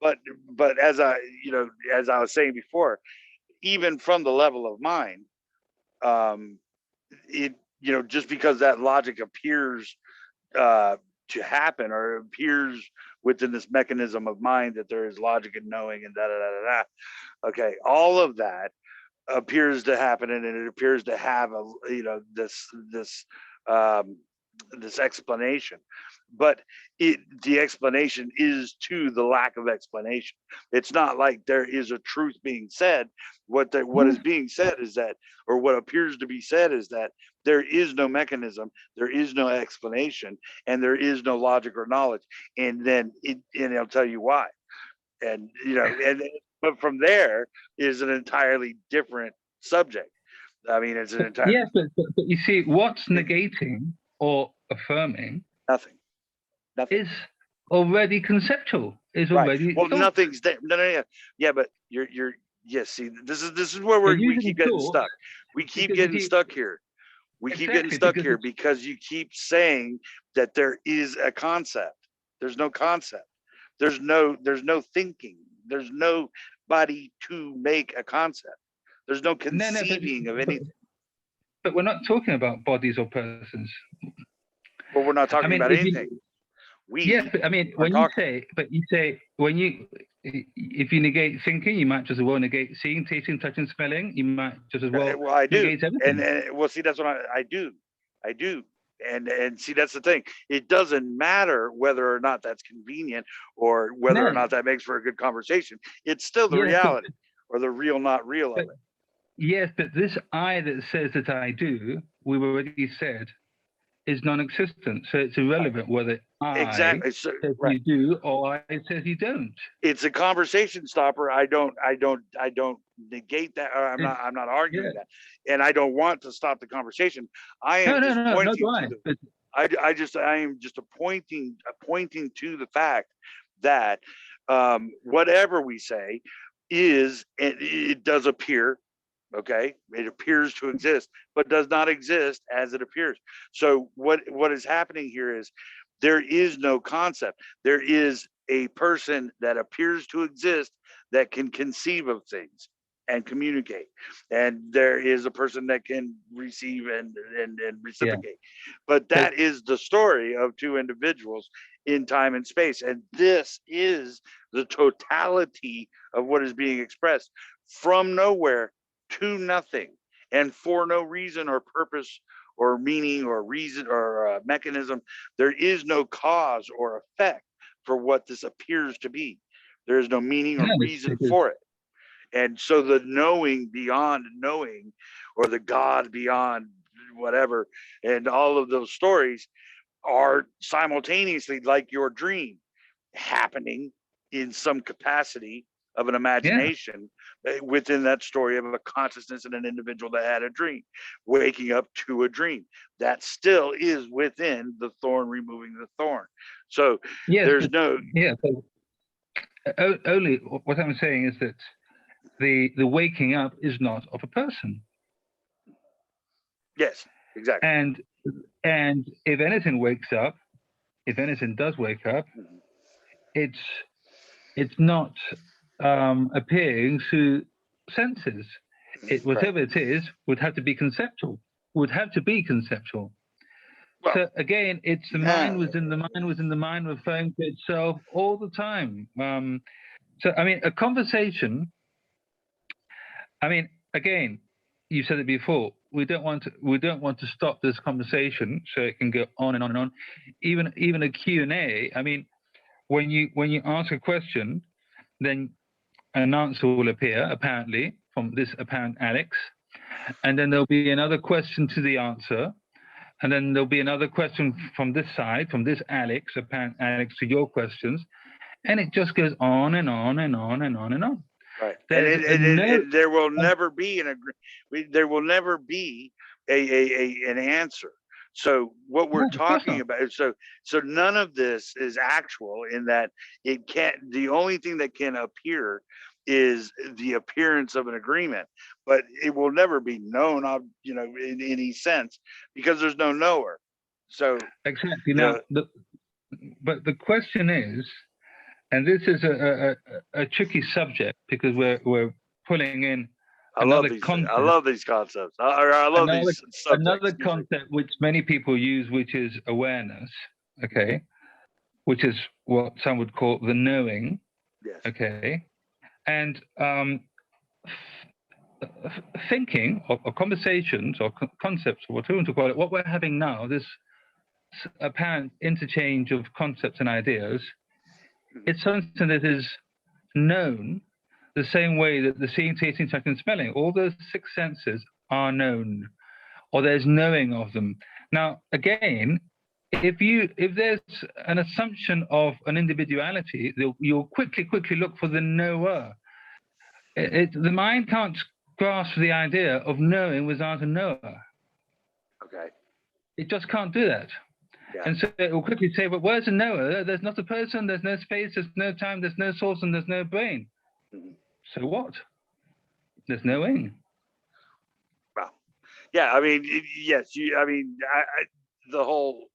but as I was saying before, even from the level of mind, just because that logic appears to happen or appears within this mechanism of mind that there is logic and knowing and okay, all of that appears to happen, and it appears to have this explanation, but the explanation is to the lack of explanation. It's not like there is a truth being said. What is being said is that, or what appears to be said is that there is no mechanism, there is no explanation, and there is no logic or knowledge. And then I'll tell you why. And but from there is an entirely different subject. I mean, it's an entire but you see, what's negating or affirming nothing is already conceptual, is right. Already well thought. Nothing's there. No. Yeah, but you're see, this is where we keep getting stuck. We keep getting stuck here. We keep getting stuck here because you keep saying that there is a concept. There's no concept. There's no thinking. There's nobody to make a concept. There's no conceiving of anything. But we're not talking about bodies or persons. Well, we're not talking about anything. But I mean, if you negate thinking, you might just as well negate seeing, tasting, touching, smelling. You might just as well. Well, I do. Negate everything. And see, that's what I do. And see, that's the thing. It doesn't matter whether or not that's convenient or whether or not that makes for a good conversation. It's still the reality or the real, not real of it. Yes, but this I that says that I do, we've already said, is non-existent. So it's irrelevant whether I says you do or I says you don't. It's a conversation stopper. I don't negate that. Or I'm not arguing that, and I don't want to stop the conversation. I am just pointing to the fact that whatever we say is, it does appear. Okay, it appears to exist, but does not exist as it appears. So what is happening here is there is no concept. There is a person that appears to exist that can conceive of things and communicate, and there is a person that can receive and reciprocate. But that is the story of two individuals in time and space, and this is the totality of what is being expressed from nowhere to nothing, and for no reason or purpose or meaning or reason or mechanism. There is no cause or effect for what this appears to be. There is no meaning or reason for it. And so the knowing beyond knowing, or the God beyond whatever, and all of those stories are simultaneously, like your dream, happening in some capacity of an imagination within that story of a consciousness and an individual that had a dream, waking up to a dream. That still is within the thorn removing the thorn. So there's no. Yeah. So, only what I'm saying is that the waking up is not of a person. Yes, exactly. And if anything wakes up, if anything does wake up, it's not appearing through senses. Whatever it is would have to be conceptual. Well, so again, it's the mind within the mind within the mind referring to itself all the time. So I mean, a conversation. I mean, again, you said it before. We don't want to stop this conversation, so it can go on and on and on. Even a Q&A. I mean, when you ask a question, then an answer will appear apparently from this apparent Alex, and then there'll be another question to the answer, and then there'll be another question from this side, from this Alex, apparent Alex, to your questions, and it just goes on and on and on and on and on. Right, and there will never be there will never be an answer. So what we're talking about, so none of this is actual in that it can't. The only thing that can appear is the appearance of an agreement, but it will never be known of, in any sense, because there's no knower. So exactly. Now, but the question is, and this is a tricky subject because we're pulling in another concept. I love these concepts. I love these subjects. Another concept which many people use, which is awareness, okay, which is what some would call the knowing, okay, and thinking or conversations or concepts, or whatever you want to call it, what we're having now, this apparent interchange of concepts and ideas, it's something that is known the same way that the seeing, tasting, touching, smelling, all those six senses are known, or there's knowing of them. Now, again, if there's an assumption of an individuality, you'll quickly look for the knower. The mind can't grasp the idea of knowing without a knower. Okay. It just can't do that. Yeah. And so it will quickly say, but where's the knower? There's not a person, there's no space, there's no time, there's no source, and there's no brain. So what? There's knowing. Well, yeah, I mean, yes, the whole,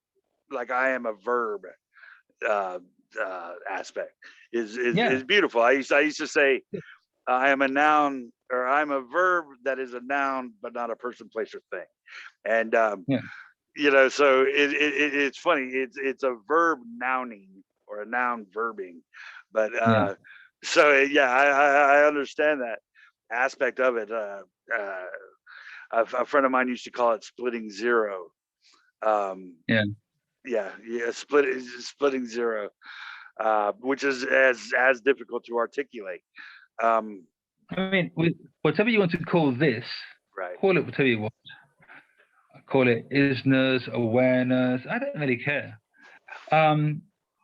like, I am a verb aspect is beautiful. I used to say, I am a noun, or I'm a verb that is a noun, but not a person, place, or thing. And so it's funny. It's a verb nouning or a noun verbing, but so I understand that aspect of it. A friend of mine used to call it splitting zero. Splitting zero, which is as difficult to articulate. I mean, whatever you want to call this, call it whatever you want. Call it isness, awareness. I don't really care.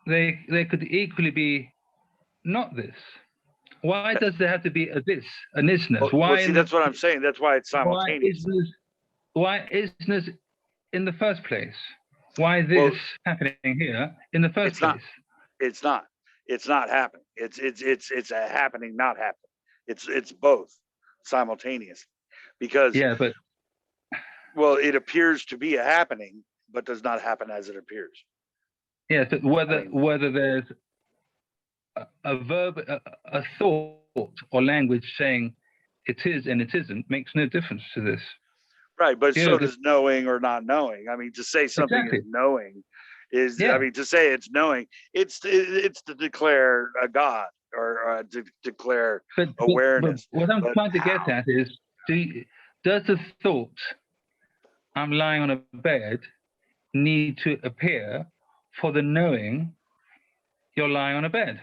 They could equally be not this. Why does there have to be a this, an isness? Why? See, that's what I'm saying. That's why it's simultaneous. Why isness in the first place? Why this happening here in the first place? It's not. It's not happening. It's a happening, not happening. It's both simultaneously, because it appears to be a happening, but does not happen as it appears. Yeah, so whether there's a verb, a thought or language saying it is and it isn't makes no difference to this. Right, but so does knowing or not knowing. I mean, to say something is knowing is, I mean, to say it's knowing, it's to declare a God or to declare awareness. But what I'm trying to get at is, does the thought, I'm lying on a bed, need to appear for the knowing you're lying on a bed?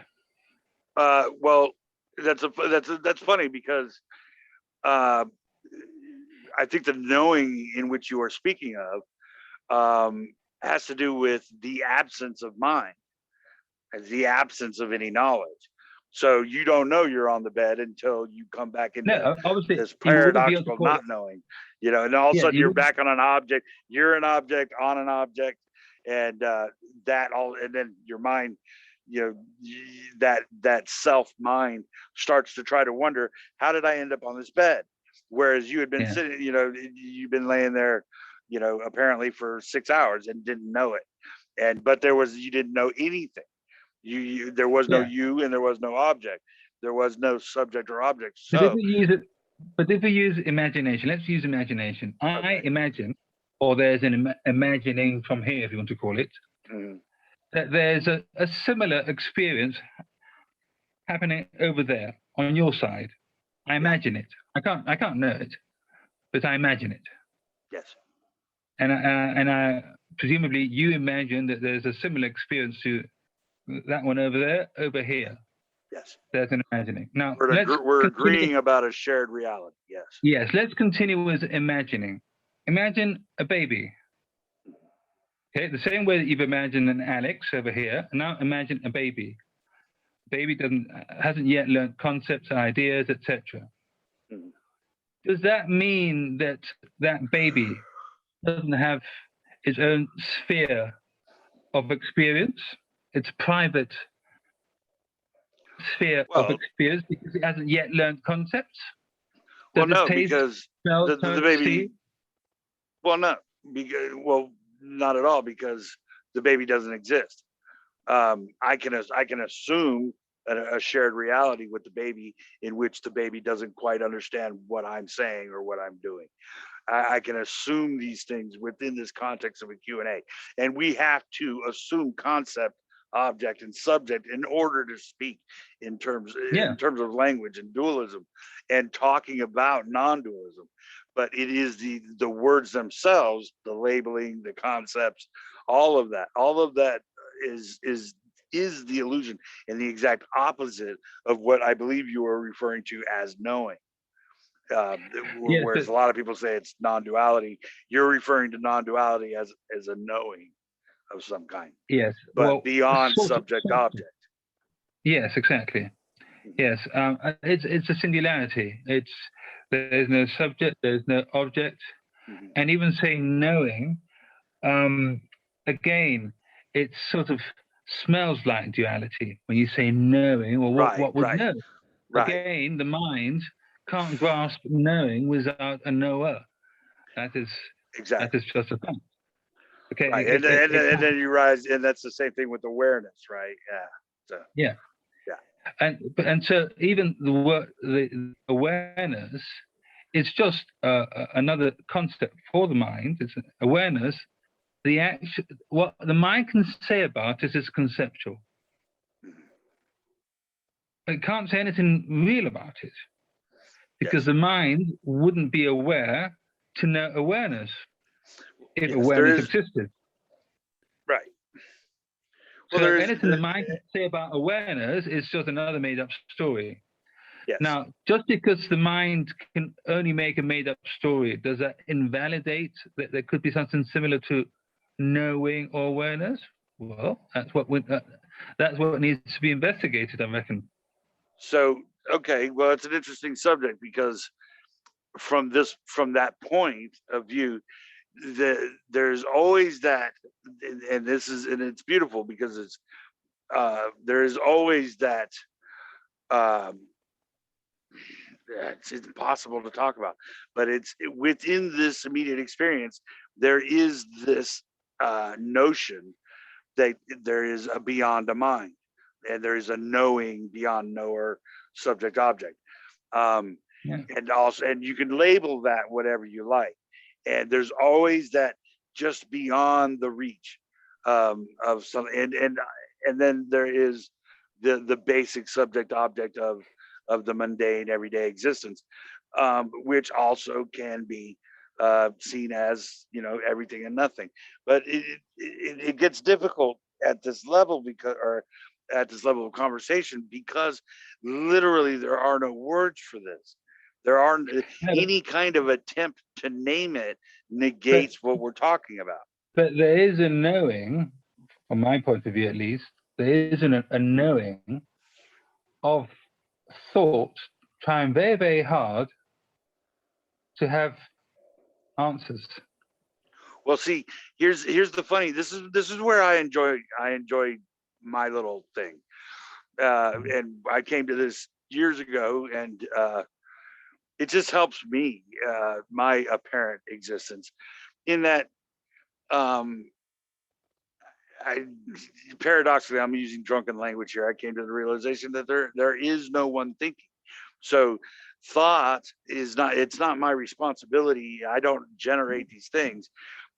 Well, that's funny, because I think the knowing in which you are speaking of has to do with the absence of mind, the absence of any knowledge. So you don't know you're on the bed until you come back into No, obviously this you wouldn't be able to paradoxical call not it. knowing, and all of a Yeah, sudden you you're wouldn't. back on an object, you're an object on an object, and and then your mind, that self mind starts to try to wonder, how did I end up on this bed? Whereas you had been Yeah, sitting, you've been laying there, apparently for 6 hours and didn't know it. But you didn't know anything. There was no yeah. you and there was no object. There was no subject or object. But if So, we use it, but if we use imagination, let's use imagination. I okay. imagine, or there's an imagining from here, if you want to call it, Mhm. that there's a similar experience happening over there on your side. I Yeah. imagine it. I can't know it, but I imagine it. Yes. And I presumably you imagine that there's a similar experience to that one over there, over here. Yes. There's an imagining. Now We're continue. agreeing about a shared reality. Yes. Yes, let's continue with imagining. Imagine a baby. Okay, the same way that you've imagined an Alex over here. Now imagine a baby. Baby hasn't yet learned concepts, ideas, etc. Mhm. Does that mean that that baby doesn't have its own sphere of experience, its private sphere of Well, experience, because it hasn't yet learned concepts? Does it no, taste, because smell, the touch, see? baby. No, because not at all, because the baby doesn't exist. I can assume a shared reality with the baby, in which the baby doesn't quite understand what I'm saying or what I'm doing. I can assume these things within this context of a Q&A, and we have to assume concept, object, and subject in order to speak in terms Yeah. of language and dualism, and talking about non-dualism. But it is the words themselves, the labeling, the concepts, all of that is the illusion, and the exact opposite of what I believe you are referring to as knowing. Yes, Whereas a lot of people say it's non-duality, you're referring to non-duality as a knowing of some kind, yes. but Well, beyond subject object. yes, exactly. Yes, it's a singularity. There's no subject, there's no object, Mhm. and even saying knowing, again, it sort of smells like duality when you say knowing. Well, Right, what would know? right, Again, the mind can't grasp knowing without a knower. That is exactly. just a fact. Okay, Right, and then you rise, and that's the same thing with awareness, right? Yeah. So yeah, yeah. and so even the awareness, it's just another concept for the mind. It's awareness. What the mind can say about it is conceptual. Mhm. It can't say anything real about it because Yes, the mind wouldn't be aware to know awareness if yes, there awareness is, existed. right. Well, So there is, anything the mind can say about awareness is just another made-up story. yes. Now, just because the mind can only make a made-up story, does that invalidate that there could be something similar to knowing or awareness? Well, that's what needs to be investigated, I reckon. So, okay, well, it's an interesting subject, because from that point of view, there's always that, and it's beautiful, because there is always that, um it's impossible to talk about, but it's within this immediate experience, there is this notion that there is a beyond a mind, and there is a knowing beyond knower, subject object. um Yeah. and you can label that whatever you like, and there's always that just beyond the reach, of some, and then there is the basic subject object of the mundane everyday existence, which also can be seen as, everything and nothing. But it gets difficult at this level, at this level of conversation, because literally there are no words for this. There aren't No, any kind of attempt to name it but negates what we're talking about. But there is a knowing, from my point of view at least, there is a knowing of thought trying very, very hard to have answers. Well, see, here's the funny. This is where I enjoy my little thing. And I came to this years ago, and it just helps me, my apparent existence, in that I paradoxically, I'm using drunken language here. I came to the realization that there is no one thinking. So thought is not, it's not my responsibility. I don't generate these things.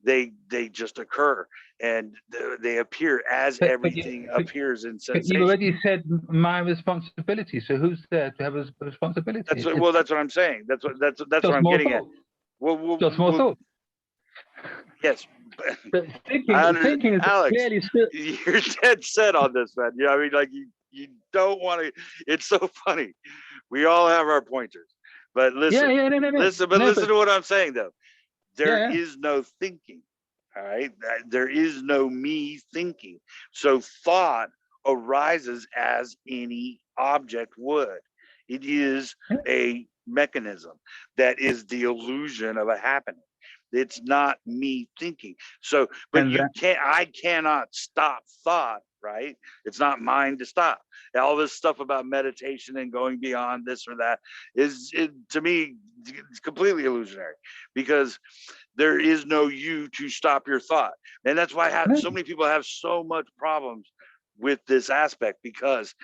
They just occur, and they appear as everything appears in But you sensation. already said my responsibility. So who's there to have a responsibility? That's what I'm saying. That's what I'm more getting thought. at. Just more thought. Yes. But thinking is Alex, clearly still. You're dead set on this, man. Yeah, I mean, like you don't want to. It's so funny. We all have our pointers, but listen, listen to what I'm saying though. There is no thinking. All right, there is no me thinking. So thought arises as any object would. It is a mechanism that is the illusion of a happening. It's not me thinking. So, but I cannot stop thought, right? It's not mine to stop. All this stuff about meditation and going beyond this or that is, to me, it's completely illusionary, because there is no you to stop your thought. And that's why so many people have so much problems with this aspect, because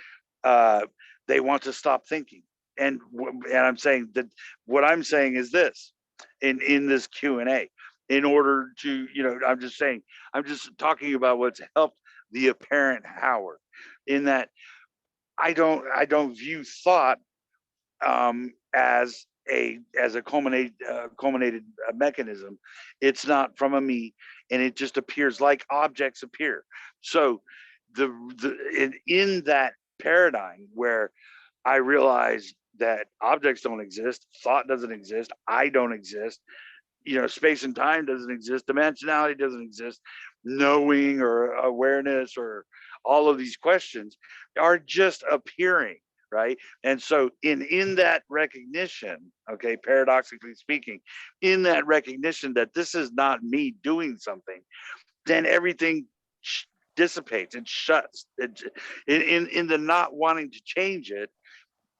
they want to stop thinking. And I'm saying that what I'm saying is this, in this Q&A, in order to, I'm just talking about what's helped the apparent Howard, in that I don't view thought as a culminated mechanism. It's not from a me, and it just appears like objects appear. So in that paradigm where I realize that objects don't exist, thought doesn't exist, I don't exist, space and time doesn't exist, dimensionality doesn't exist, knowing or awareness or all of these questions are just appearing, right? And so in that recognition, okay, paradoxically speaking, in that recognition that this is not me doing something, then everything dissipates and shuts. In the not wanting to change it,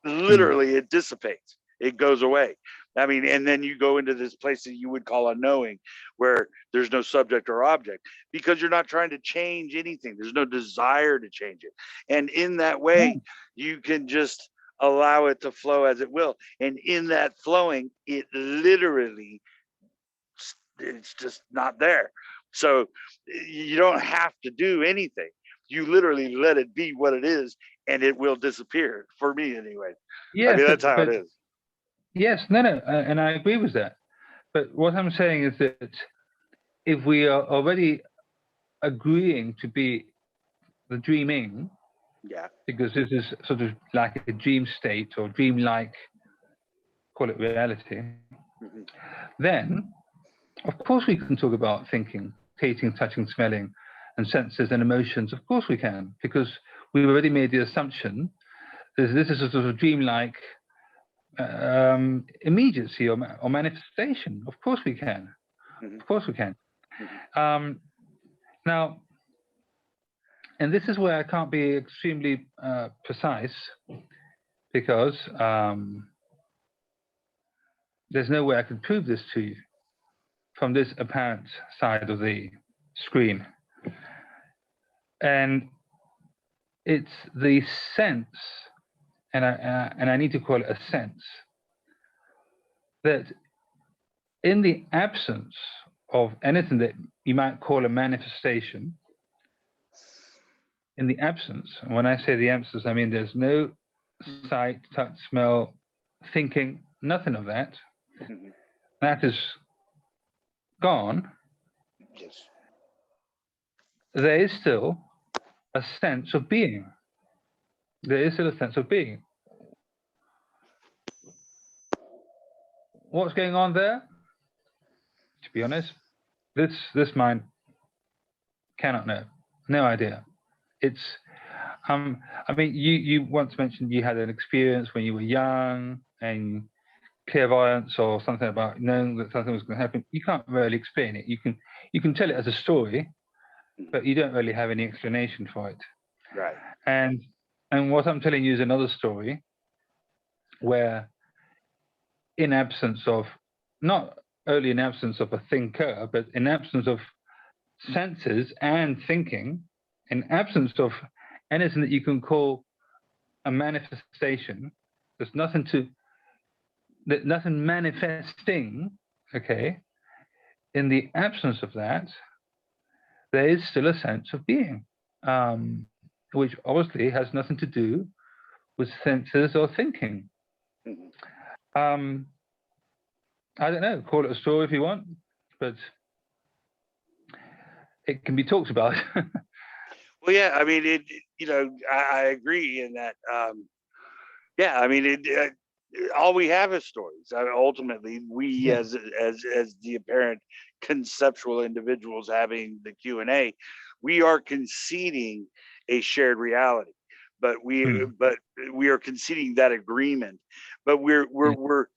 literally it dissipates, it goes away. I mean, and then you go into this place that you would call a knowing, where there's no subject or object, because you're not trying to change anything. There's no desire to change it. And in that way, you can just allow it to flow as it will. And in that flowing, it literally, it's just not there. So you don't have to do anything. You literally let it be what it is, and it will disappear, for me anyway. Yes, I mean, that's how it is. Yes, and I agree with that. But what I'm saying is that if we are already agreeing to be the dreaming, because this is sort of like a dream state or dreamlike, call it reality, then of course we can talk about thinking, tasting, touching, smelling, and senses and emotions. Of course we can, because we've already made the assumption that this is a sort of dreamlike immediacy or manifestation. Of course we can. Of course we can. Now, and this is where I can't be extremely precise, because there's no way I can prove this to you from this apparent side of the screen. And it's the sense, and I need to call it a sense, that in the absence of anything that you might call a manifestation, in the absence, and when I say the absence, I mean there's no sight, touch, smell, thinking, nothing of that. That is gone. Yes. There is still a sense of being. There is still a sense of being. What's going on there? To be honest, this mind Cannot know. No idea. It's I mean, you once mentioned you had an experience when you were young and clairvoyance or something about knowing that something was going to happen. You can't really explain it. You can tell it as a story, but you don't really have any explanation for it. Right. And what I'm telling you is another story where, in absence of, not only in absence of a thinker, but in absence of senses and thinking, in absence of anything that you can call a manifestation, there's nothing manifesting, okay? In the absence of that, there is still a sense of being, which obviously has nothing to do with senses or thinking. I don't know, call it a story if you want, but it can be talked about. Well, yeah, I mean, I agree in that. Yeah, I mean, all we have is stories. I mean, ultimately, we as the apparent conceptual individuals having the Q&A, we are conceding a shared reality, but we are conceding that agreement. But we're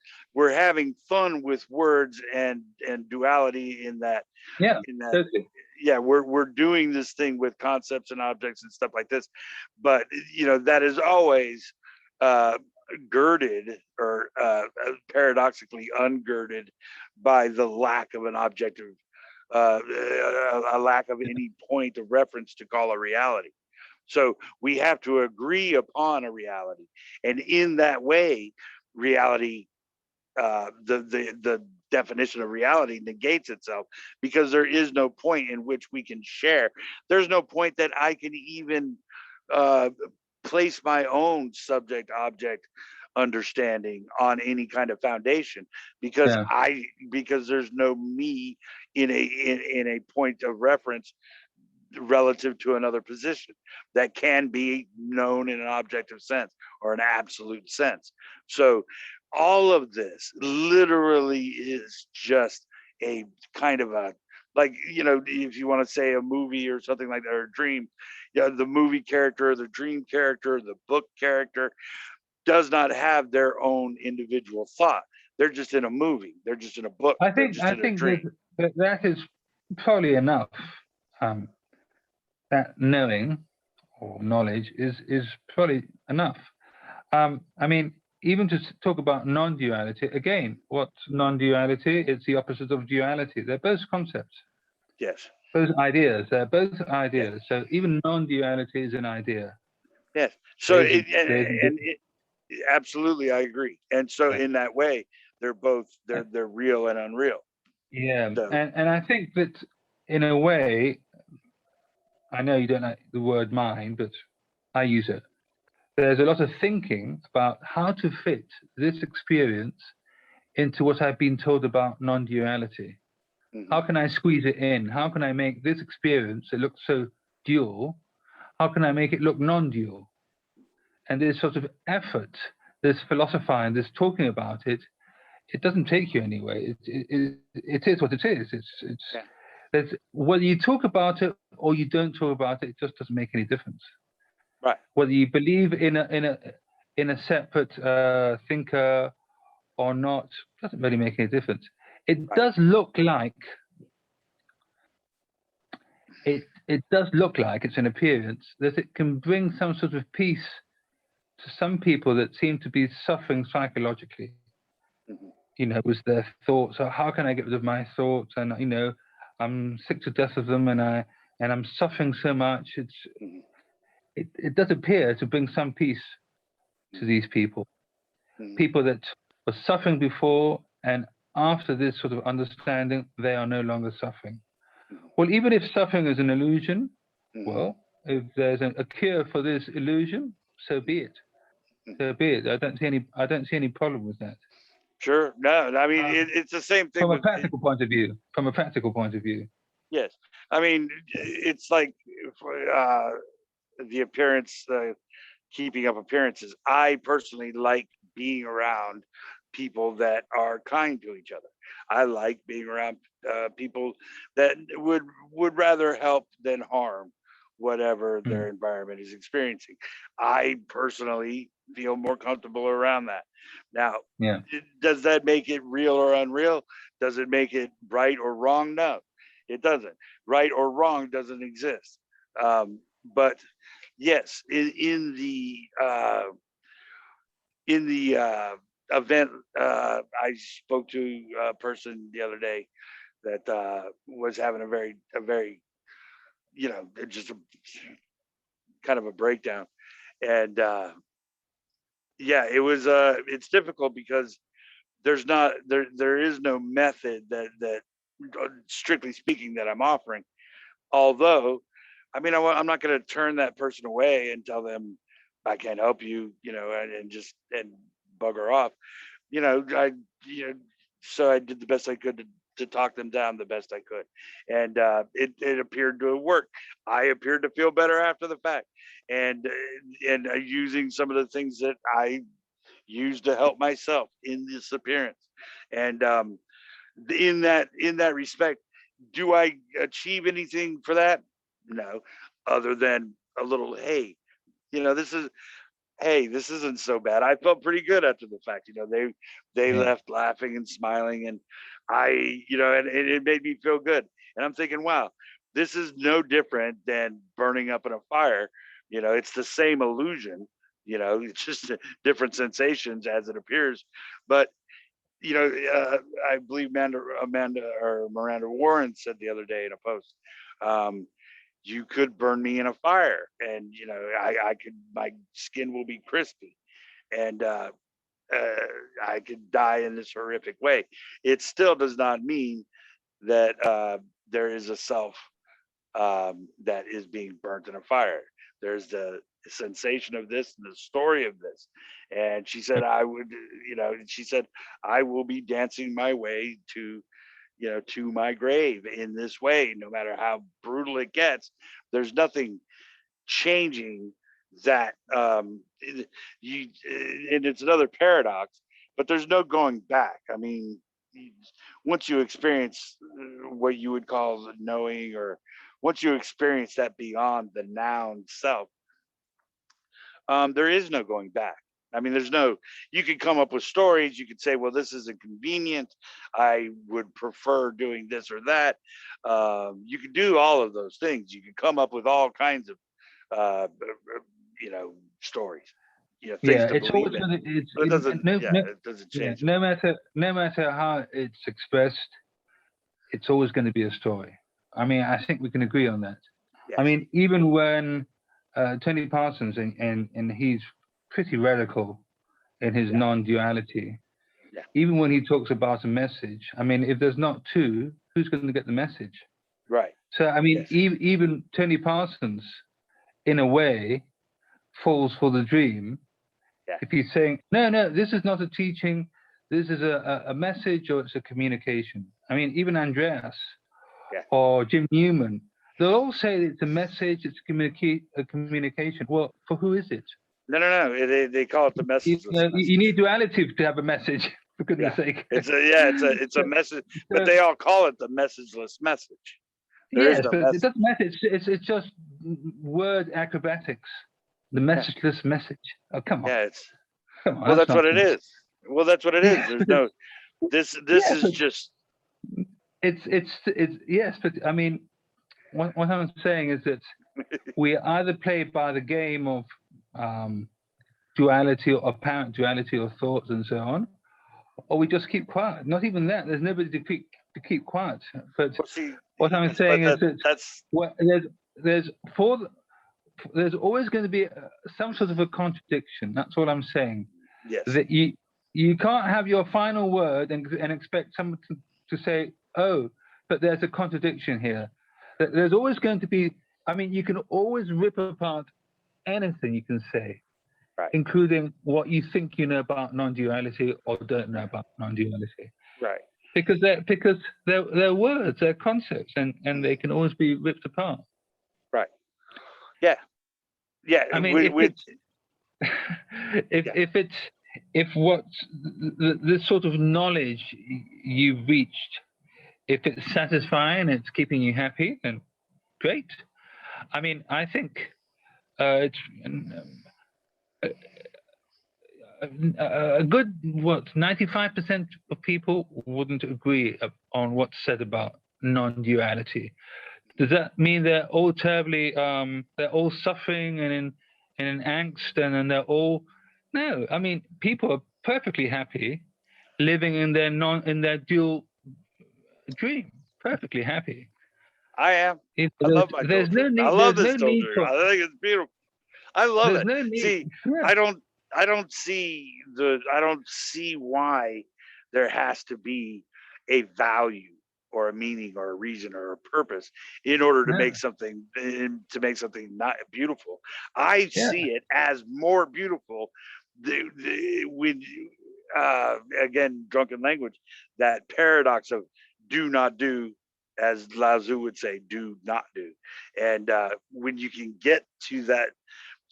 having fun with words and duality in that. Totally. Yeah, we're doing this thing with concepts and objects and stuff like this, but that is always girded or paradoxically ungirded by the lack of an objective, a lack of any point of reference to call a reality. So we have to agree upon a reality, and in that way, reality, the definition of reality negates itself, because there is no point in which we can share. There's no point that I can even place my own subject object understanding on any kind of foundation, because because there's no me in a point of reference relative to another position that can be known in an objective sense or an absolute sense. So all of this literally is just a kind of a, like, if you want to say a movie or something like that, or a dream, the movie character, the dream character, the book character does not have their own individual thought. They're just in a movie. They're just in a book. I think that is probably enough. That knowing or knowledge is probably enough. I mean, even to talk about non-duality, again, what's non-duality? It's the opposite of duality. They're both concepts. Yes. Both ideas. They're both ideas. So even non-duality is an idea. Yes. So absolutely, I agree. And so in that way, they're both they're real and unreal. Yeah. So, and I think that in a way, I know you don't like the word mind, but I use it. There's a lot of thinking about how to fit this experience into what I've been told about non-duality. How can I squeeze it in? How can I make this experience that looks so dual, how can I make it look non-dual? And this sort of effort, this philosophizing, this talking about it, it doesn't take you anywhere. It is what it is. It's whether you talk about it or you don't talk about it, it just doesn't make any difference. Right. Whether you believe in a separate thinker or not doesn't really make any difference. It does look like it's an appearance that it can bring some sort of peace to some people that seem to be suffering psychologically. With their thoughts. So how can I get rid of my thoughts? And I'm sick to death of them, and I'm suffering so much. It does appear to bring some peace to these people. People that were suffering before, and after this sort of understanding, they are no longer suffering. Well, even if suffering is an illusion, well, if there's a cure for this illusion, so be it. So be it. I don't see any problem with that. Sure. No, I mean, it's the same thing from a practical point of view. From a practical point of view. Yes, I mean, it's like the appearance, keeping up appearances. I personally like being around people that are kind to each other. I like being around people that would rather help than harm whatever their environment is experiencing. I personally feel more comfortable around that. Now, Yeah. does that make it real or unreal? Does it make it right or wrong? No, it doesn't. Right or wrong doesn't exist. But yes, in the event, I spoke to a person the other day that was having a very, just a kind of a breakdown, and yeah, it's difficult because there is no method that strictly speaking that I'm offering. Although, I mean, I'm not going to turn that person away and tell them I can't help you, and just and bugger off. you know, I, you know, so I did the best I could to talk them down the best I could, and it appeared to work. I appeared to feel better after the fact, and using some of the things that I used to help myself in this appearance, and in that respect, do I achieve anything for that? No, other than a little, hey, this is hey, this isn't so bad. I felt pretty good after the fact. They Yeah. left laughing and smiling, and and it made me feel good. And I'm thinking, wow, this is no different than burning up in a fire. It's the same illusion. It's just different sensations as it appears. But I believe Amanda or Miranda Warren said the other day in a post, um, you could burn me in a fire, and I could, my skin will be crispy, and I could die in this horrific way. It still does not mean that there is a self that is being burnt in a fire. There's the sensation of this and the story of this. And she said, she said, I will be dancing my way to my grave in this way, no matter how brutal it gets. There's nothing changing that. And it's another paradox, but there's no going back. I mean, once you experience what you would call the knowing, or once you experience that beyond the noun self, there is no going back. I mean, you could come up with stories. You could say, well, this is inconvenient. I would prefer doing this or that. You could do all of those things. You could come up with all kinds of, stories, things Yeah, to it's believe always in. going to But it doesn't, no, it doesn't yeah, change them. no matter how it's expressed, it's always going to be a story. I mean, I think we can agree on that. I Yes. mean, even when Tony Parsons, and he's pretty radical in his Yeah. non-duality. Yeah. Even when he talks about a message, I mean, if there's not two, who's going to get the message? Right. So, I mean, Yes. even Tony Parsons, in a way, falls for the dream. Yeah. If he's saying, no, this is not a teaching, this is a message, or it's a communication. I mean, even Andreas or Jim Newman, they'll all say it's a message, it's a communication. Well, for who is it? No. They call it the message. You need duality to have a message, for goodness sake. It's a message, but they all call it the messageless message. There is no but message. it doesn't matter. It's just word acrobatics. The messageless message. Oh, come on. Yeah, Come on. Well, that's what it nonsense. is. Well, that's what it is. There's no. This is just. It's yes, but I mean, what I'm saying is that we either play by the game of duality or apparent duality of thoughts and so on, or we just keep quiet. Not even that. There's nobody to keep quiet. But Well, see, what I'm saying is that that's there's always going to be some sort of a contradiction. That's what I'm saying. yes. That you can't have your final word and expect someone to say, oh, but there's a contradiction here. There's always going to be. I mean, you can always rip apart anything you can say, right, including what you think you know about non-duality or don't know about non-duality. Right. Because they're words, they're concepts, and they can always be ripped apart. Right. Yeah. Yeah. I mean, if it's if what the sort of knowledge you've reached, if it's satisfying, it's keeping you happy, then great. I mean, I think it's a good 95% of people wouldn't agree on what's said about non-duality. Does that mean they're all terribly they're all suffering and in angst and they're all no? I mean, people are perfectly happy living in their dual dream, perfectly happy. I am. If I love my there's no dual dream. I need. love There's this no dual need dream. for. I think it's beautiful. I love There's it. no need. See, Yeah. I don't see why there has to be a value or a meaning or a reason or a purpose in order to No. make something not beautiful. I see it as more beautiful when again, drunken language, that paradox of do not do, as Lao Tzu would say, do not do. And when you can get to that,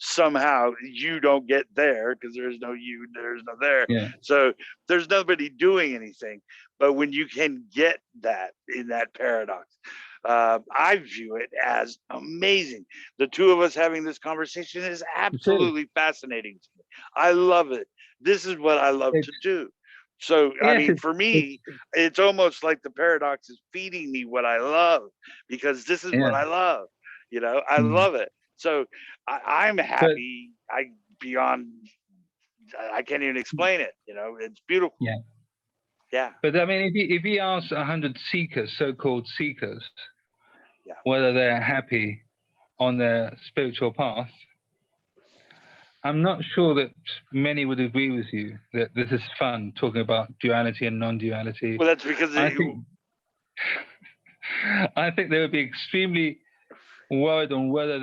somehow you don't get there because there's no you, there's no there. Yeah. So there's nobody doing anything. But when you can get that in that paradox, I view it as amazing. The two of us having this conversation is absolutely fascinating to me. I love it. This is what I love to do. So, I mean, for me, it's almost like the paradox is feeding me what I love, because this is what I love. You know, I love it. So I'm happy. I can't even explain it. You know, it's beautiful. Yeah. Yeah. But I mean, if you ask 100 seekers, so-called seekers, yeah, whether they're happy on their spiritual path, I'm not sure that many would agree with you that this is fun talking about duality and non-duality. Well, that's because I think they would be extremely worried on whether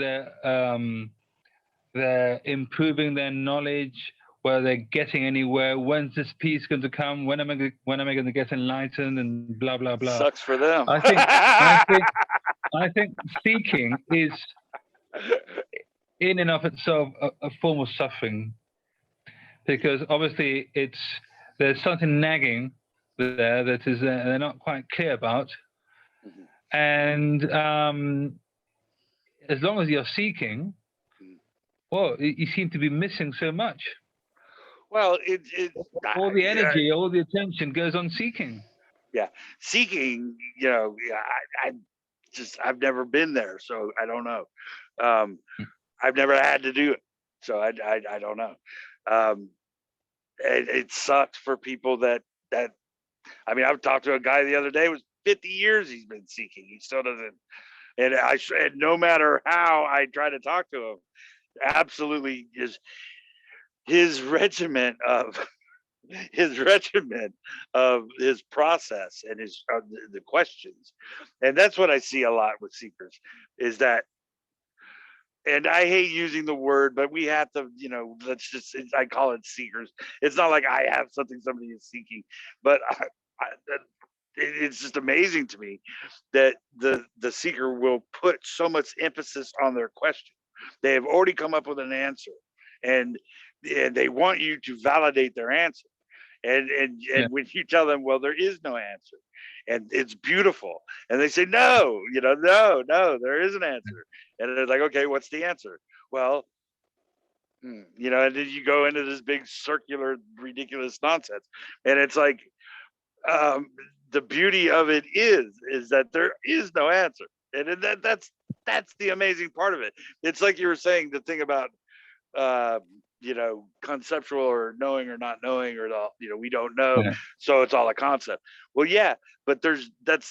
they're improving their knowledge, whether they're getting anywhere. When's this peace going to come? When am I going to get enlightened? And blah blah blah. Sucks for them. I think seeking is in and of itself a form of suffering, because obviously there's something nagging there that is they're not quite clear about, and as long as you're seeking, well, you seem to be missing so much. Well, all the energy, all the attention goes on seeking. Yeah, seeking. You know, I've never been there, so I don't know. I've never had to do it, so I don't know. It sucks for people that. I mean, I've talked to a guy the other day. It was 50 years he's been seeking. He still doesn't. And and no matter how I try to talk to him, absolutely his regiment of his process and his the questions. And that's what I see a lot with seekers, is that, and I hate using the word, but we have to, you know, I call it seekers. It's not like I have something somebody is seeking, but it's just amazing to me that the seeker will put so much emphasis on their question. They have already come up with an answer, and they want you to validate their answer. And when you tell them, well, there is no answer, and it's beautiful, and they say, no, you know, no, there is an answer. And they're like, okay, what's the answer? Well, you know, and then you go into this big circular, ridiculous nonsense. And it's like, the beauty of it is that there is no answer. And that's the amazing part of it. It's like you were saying, the thing about, you know, conceptual or knowing or not knowing, or you know, we don't know, so it's all a concept. Well, yeah, but that's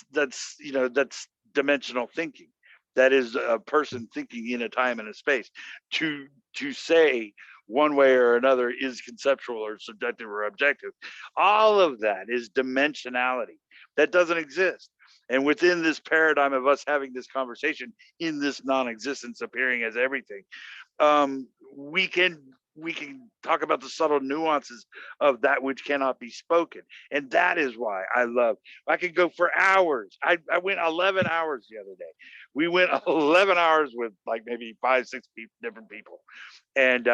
you know, that's dimensional thinking. That is a person thinking in a time and a space. To say one way or another is conceptual or subjective or objective, all of that is dimensionality that doesn't exist. And within this paradigm of us having this conversation in this non-existence appearing as everything, we can talk about the subtle nuances of that which cannot be spoken. And that is why I could go for hours. I went 11 hours the other day. We went 11 hours with like maybe 5-6 different people. And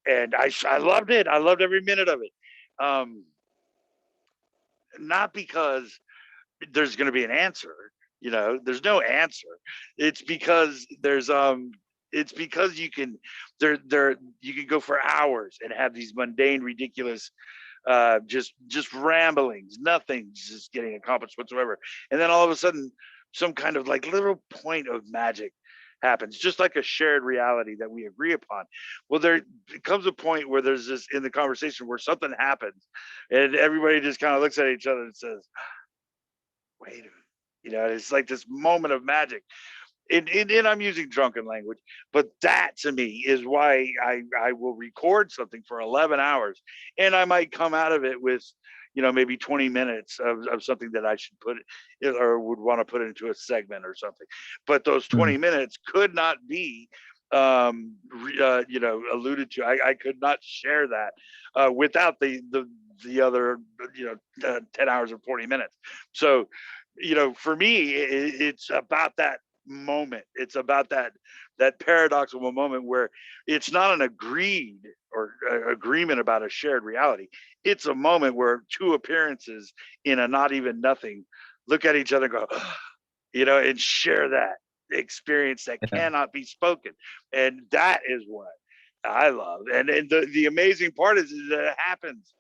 and I loved it. I loved every minute of it. Not because there's going to be an answer, there's no answer. It's because it's because you can you can go for hours and have these mundane, ridiculous just ramblings, nothing's just getting accomplished whatsoever, and then all of a sudden some kind of like little point of magic happens, just like a shared reality that we agree upon. Well, there comes a point where there's this in the conversation where something happens and everybody just kind of looks at each other and says, wait a minute, it's like this moment of magic. And I'm using drunken language, but that to me is why I will record something for 11 hours, and I might come out of it with, maybe 20 minutes of something that I should put or would want to put into a segment or something. But those 20 minutes could not be, alluded to. I could not share that without the other, 10 hours or 40 minutes. So, for me, it's about that moment. It's about that paradoxical moment where it's not an agreed or agreement about a shared reality. It's a moment where two appearances in a not even nothing look at each other and go, and share that experience that cannot be spoken. And that is what I love. And the amazing part is that it happens.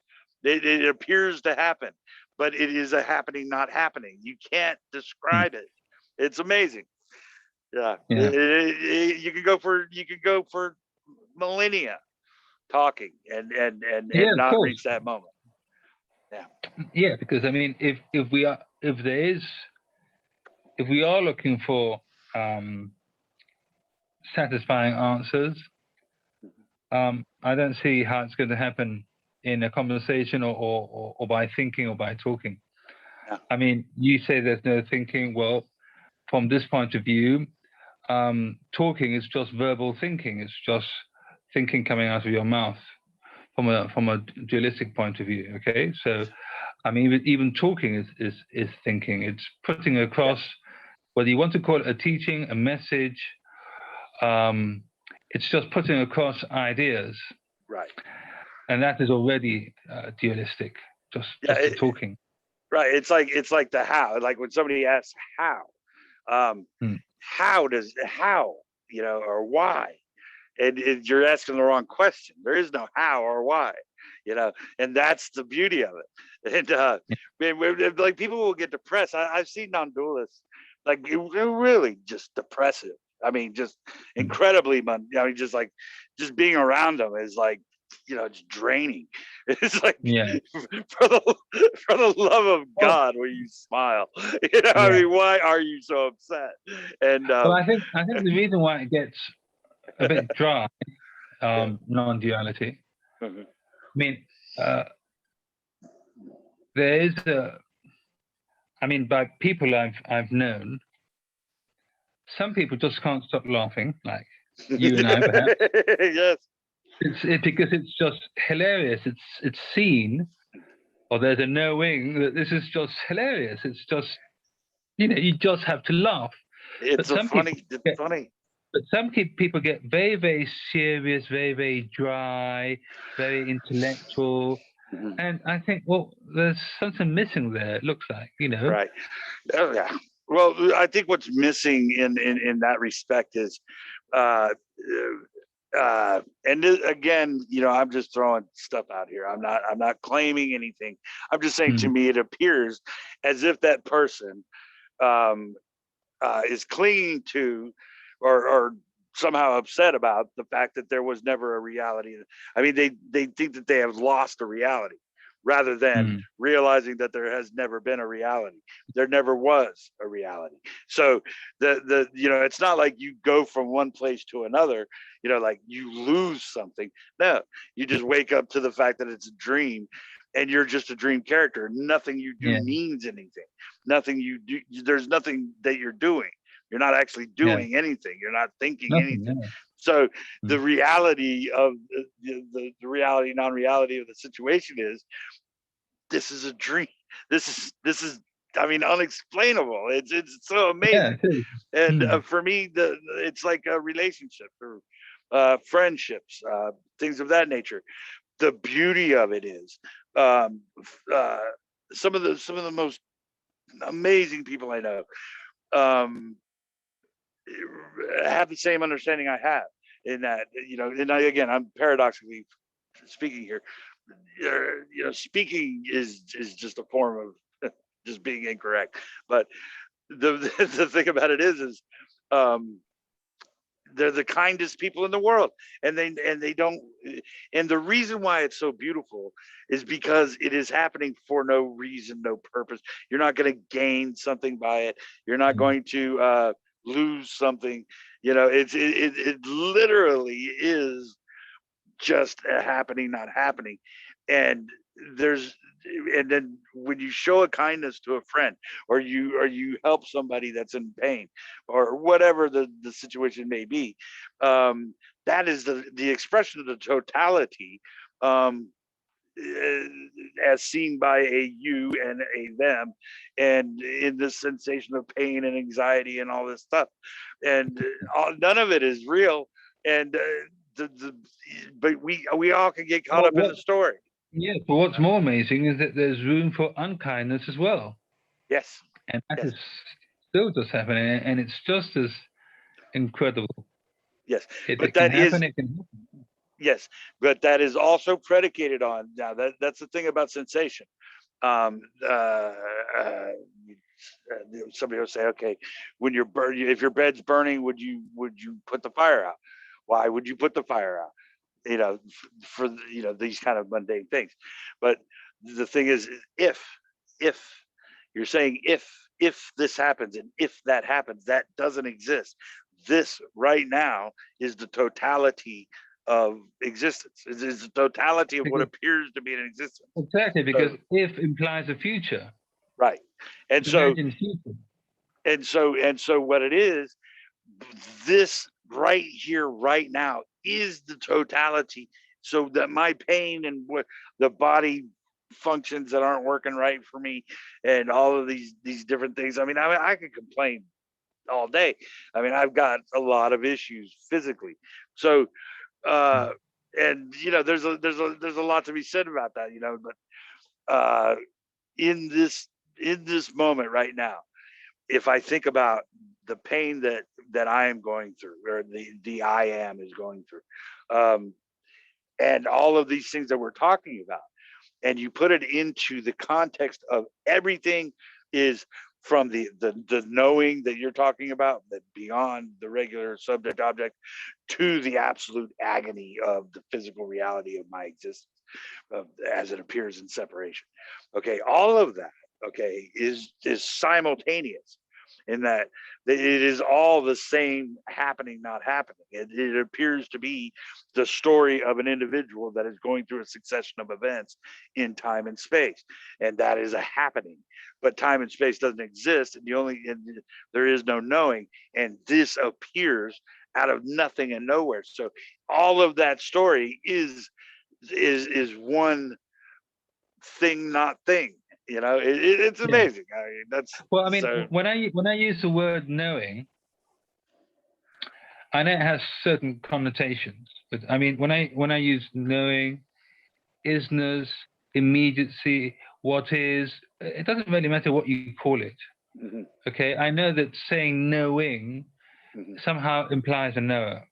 It appears to happen, but it is a happening, not happening. You can't describe it. It's amazing. Yeah. You could go for millennia talking and not reach that moment. Yeah, because I mean, if we are looking for satisfying answers, I don't see how it's going to happen in a conversation or by thinking or by talking. I mean, you say there's no thinking. Well, from this point of view, talking is just verbal thinking. It's just thinking coming out of your mouth from a dualistic point of view. Okay, so I mean, even talking is thinking. It's putting across, whether you want to call it a teaching, a message. It's just putting across ideas. Right. And that is already dualistic. Just talking. Right. It's like the how. Like when somebody asks how, how, or why, and you're asking the wrong question. There is no how or why, and that's the beauty of it. And like people will get depressed. I've seen non-dualists, like they're really just depressive. I mean, just incredibly, just being around them is like, it's draining. It's like, for the love of God, will you smile? I mean, why are you so upset? And well, I think the reason why it gets a bit dry, non-duality. I mean, there is by people I've known, some people just can't stop laughing, like you and I, perhaps. Yes. It's because it's just hilarious. It's seen, or there's a knowing that this is just hilarious. It's just, you just have to laugh. It's funny. But some people get very, very serious, very, very dry, very intellectual. And I think, well, there's something missing there, it looks like, Right. Oh, yeah. Well, I think what's missing in that respect is, and again, I'm just throwing stuff out here. I'm not claiming anything. I'm just saying, to me, it appears as if that person is clinging to or somehow upset about the fact that there was never a reality. I mean, they think that they have lost a reality, rather than realizing that there has never been a reality. There never was a reality. So it's not like you go from one place to another, like you lose something. No, you just wake up to the fact that it's a dream, and you're just a dream character. Nothing you do means anything. Nothing you do, there's nothing that you're doing. You're not actually doing anything. You're not thinking anything. So the reality of the reality, non-reality of the situation is, this is a dream. This is I mean, unexplainable. It's so amazing. And for me, it's like a relationship or friendships. things of that nature. The beauty of it is some of the most amazing people I know have the same understanding I have, in that, and again, I'm paradoxically speaking here. Speaking is just a form of just being incorrect. But the thing about it is they're the kindest people in the world, and they don't. And the reason why it's so beautiful is because it is happening for no reason, no purpose. You're not going to gain something by it. You're not going to lose something. It literally is just a happening, not happening. And then when you show a kindness to a friend, or you help somebody that's in pain, or whatever the situation may be, that is the expression of the totality, as seen by a you and a them, and in this sensation of pain and anxiety and all this stuff. And none of it is real. And but we all can get caught up in the story. Yeah, but what's more amazing is that there's room for unkindness as well. Yes. And that is still just happening, and it's just as incredible. Yes, It can happen. Yes, but that is also predicated on, now that's the thing about sensation. Somebody will say, okay, when if your bed's burning, would you put the fire out? Why would you put the fire out? For these kind of mundane things. But the thing is, if you're saying, if this happens, and if that happens, that doesn't exist. This right now is the totality of existence. It is the totality of what appears to be in existence. Exactly, because if implies a future. Right. And so what it is, this right here, right now, is the totality. So that my pain and what the body functions that aren't working right for me, and all of these different things. I mean, I could complain all day. I mean, I've got a lot of issues physically. So, and there's a lot to be said about that, but in this moment right now, if I think about the pain that I am going through, or the I am is going through, and all of these things that we're talking about, and you put it into the context of everything, is from the knowing that you're talking about, that beyond the regular subject object, to the absolute agony of the physical reality of my existence, as it appears in separation. Okay, all of that, okay, is simultaneous, in that it is all the same happening, not happening. It appears to be the story of an individual that is going through a succession of events in time and space, and that is a happening. But time and space doesn't exist, and there is no knowing, and this appears out of nothing and nowhere. So all of that story is one thing, not thing. It's amazing. I mean, that's well. I mean, when I use the word knowing, I know it has certain connotations, but I mean, when I use knowing, isness, immediacy, what is, it doesn't really matter what you call it. Mm-hmm. Okay, I know that saying knowing somehow implies a knower,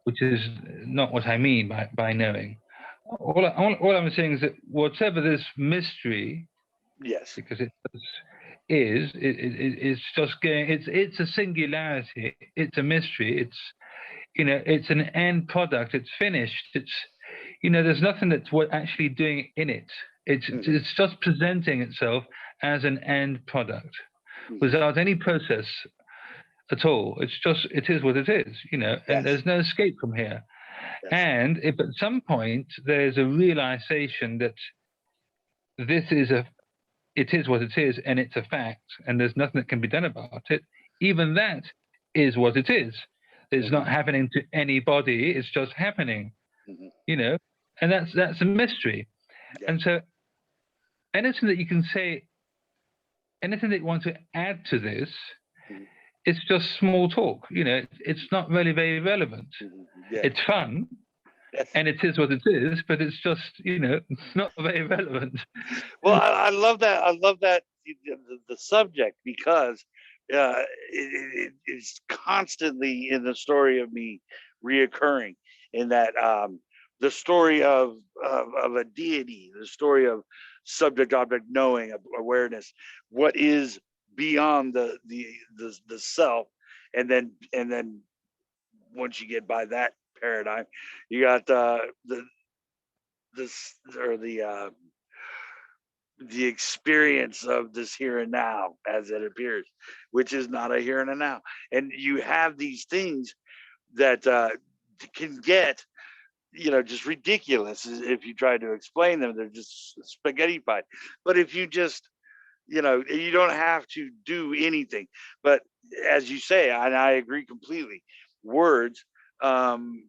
which is not what I mean by knowing. All I'm saying is that whatever this mystery, yes, because it's just going. It's a singularity. It's a mystery. It's an end product. It's finished. It's there's nothing that's actually doing in it. It's just presenting itself as an end product, without any process at all. It is what it is. And there's no escape from here. Yes. And if at some point there's a realization that it is what it is, and it's a fact, and there's nothing that can be done about it, even that is what it is. It's not happening to anybody, it's just happening. And that's a mystery. Yeah. And so anything that you can say, anything that you want to add to this, it's just small talk. It's not really very relevant. Yeah. It's fun, and it is what it is, but it's just, it's not very relevant. Well, I love that. I love that the subject, because it's constantly in the story of me reoccurring, in that the story of a deity, the story of subject object knowing, awareness, what is beyond the self, and then once you get by that paradigm, you got the experience of this here and now as it appears, which is not a here and a now. And you have these things that can get, just ridiculous if you try to explain them. They're just spaghettified. But if you just, you don't have to do anything. But as you say, and I agree completely, words, you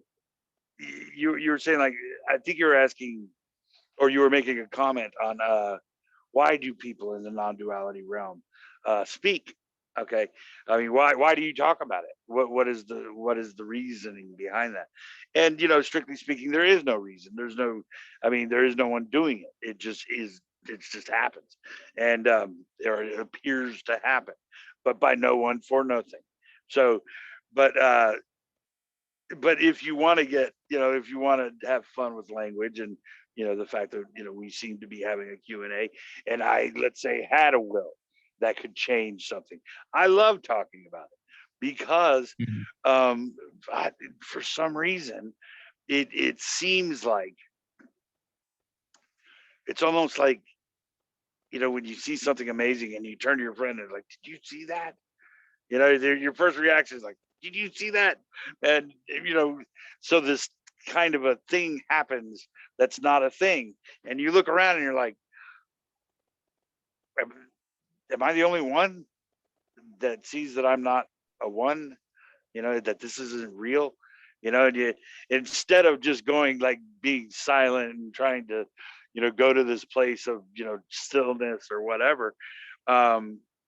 were saying, like, I think you were asking, or you were making a comment on why do people in the non-duality realm speak? Okay, I mean, why do you talk about it? What is the reasoning behind that? And strictly speaking, there is no reason. There is no one doing it. It just is. It just happens, and or it appears to happen, but by no one for nothing. So, but if you want to get, if you want to have fun with language, and the fact that we seem to be having a Q&A, and I, let's say, had a will that could change something, I love talking about it, because for some reason it seems like it's almost like, when you see something amazing and you turn to your friend and like, did you see that? Your first reaction is like, did you see that? And so this kind of a thing happens that's not a thing, and you look around and you're like, am I the only one that sees that I'm not a one? That this isn't real. And instead of just going, like, being silent and trying to go to this place of stillness or whatever,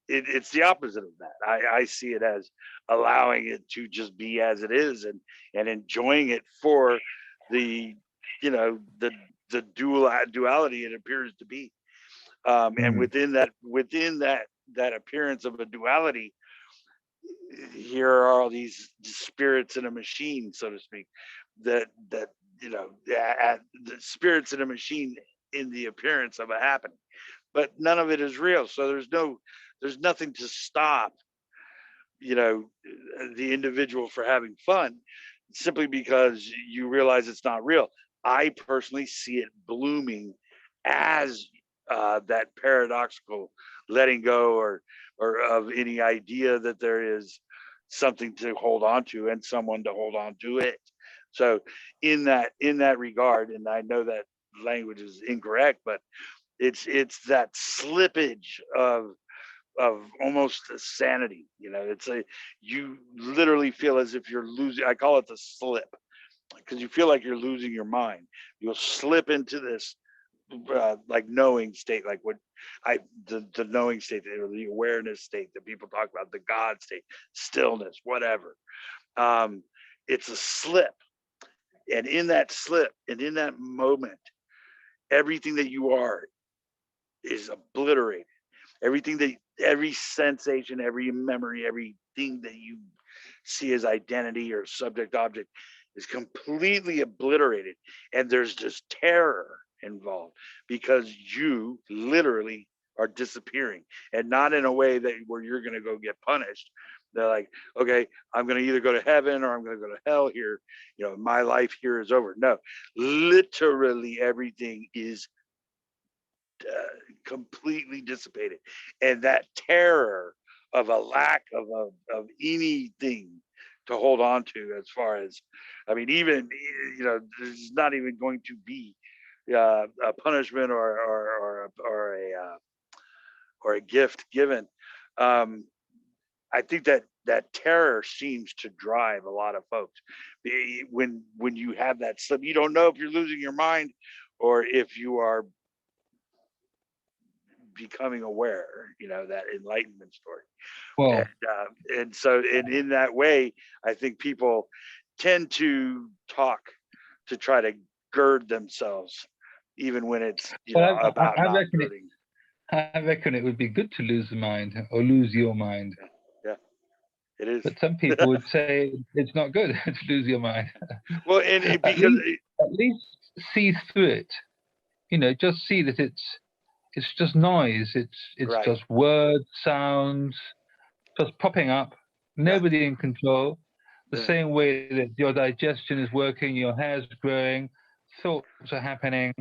it's the opposite of that. I see it as allowing it to just be as it is, and enjoying it for the the duality it appears to be. And within that appearance of a duality, here are all these spirits in a machine, so to speak, that the spirits in a machine in the appearance of a happening, but none of it is real. So there's nothing to stop the individual for having fun, simply because you realize it's not real. I personally see it blooming as that paradoxical letting go, or of any idea that there is something to hold on to and someone to hold on to it. So in that regard, and I know that language is incorrect, but it's that slippage of almost sanity. It's you literally feel as if you're losing. I call it the slip, because you feel like you're losing your mind. You'll slip into this like knowing state, like what the knowing state, or the awareness state that people talk about, the God state, stillness, whatever. It's a slip, and in that slip, and in that moment, everything that you are is obliterated. Every sensation, every memory, everything that you see as identity or subject object is completely obliterated, and there's just terror involved, because you literally are disappearing, and not in a way that where you're going to go get punished. They're like, okay, I'm going to either go to heaven or I'm going to go to hell here. My life here is over. No, literally everything is completely dissipated, and that terror of a lack of anything to hold on to, as far as, even there's not even going to be a punishment or a gift given. I think that terror seems to drive a lot of folks. When you have that slip, you don't know if you're losing your mind or if you are becoming aware, that enlightenment story. Well, And so in that way, I think people tend to talk to try to gird themselves, even when it's Well, about I not reckon girding. I reckon it would be good to lose the mind or lose your mind. Yeah, it is. But some people would say it's not good to lose your mind. Well, and at because least see through it. Just see that it's just noise. It's right. just words, sounds, just popping up. Nobody in control. The Yeah. same way that your digestion is working, your hair's growing, thoughts are happening,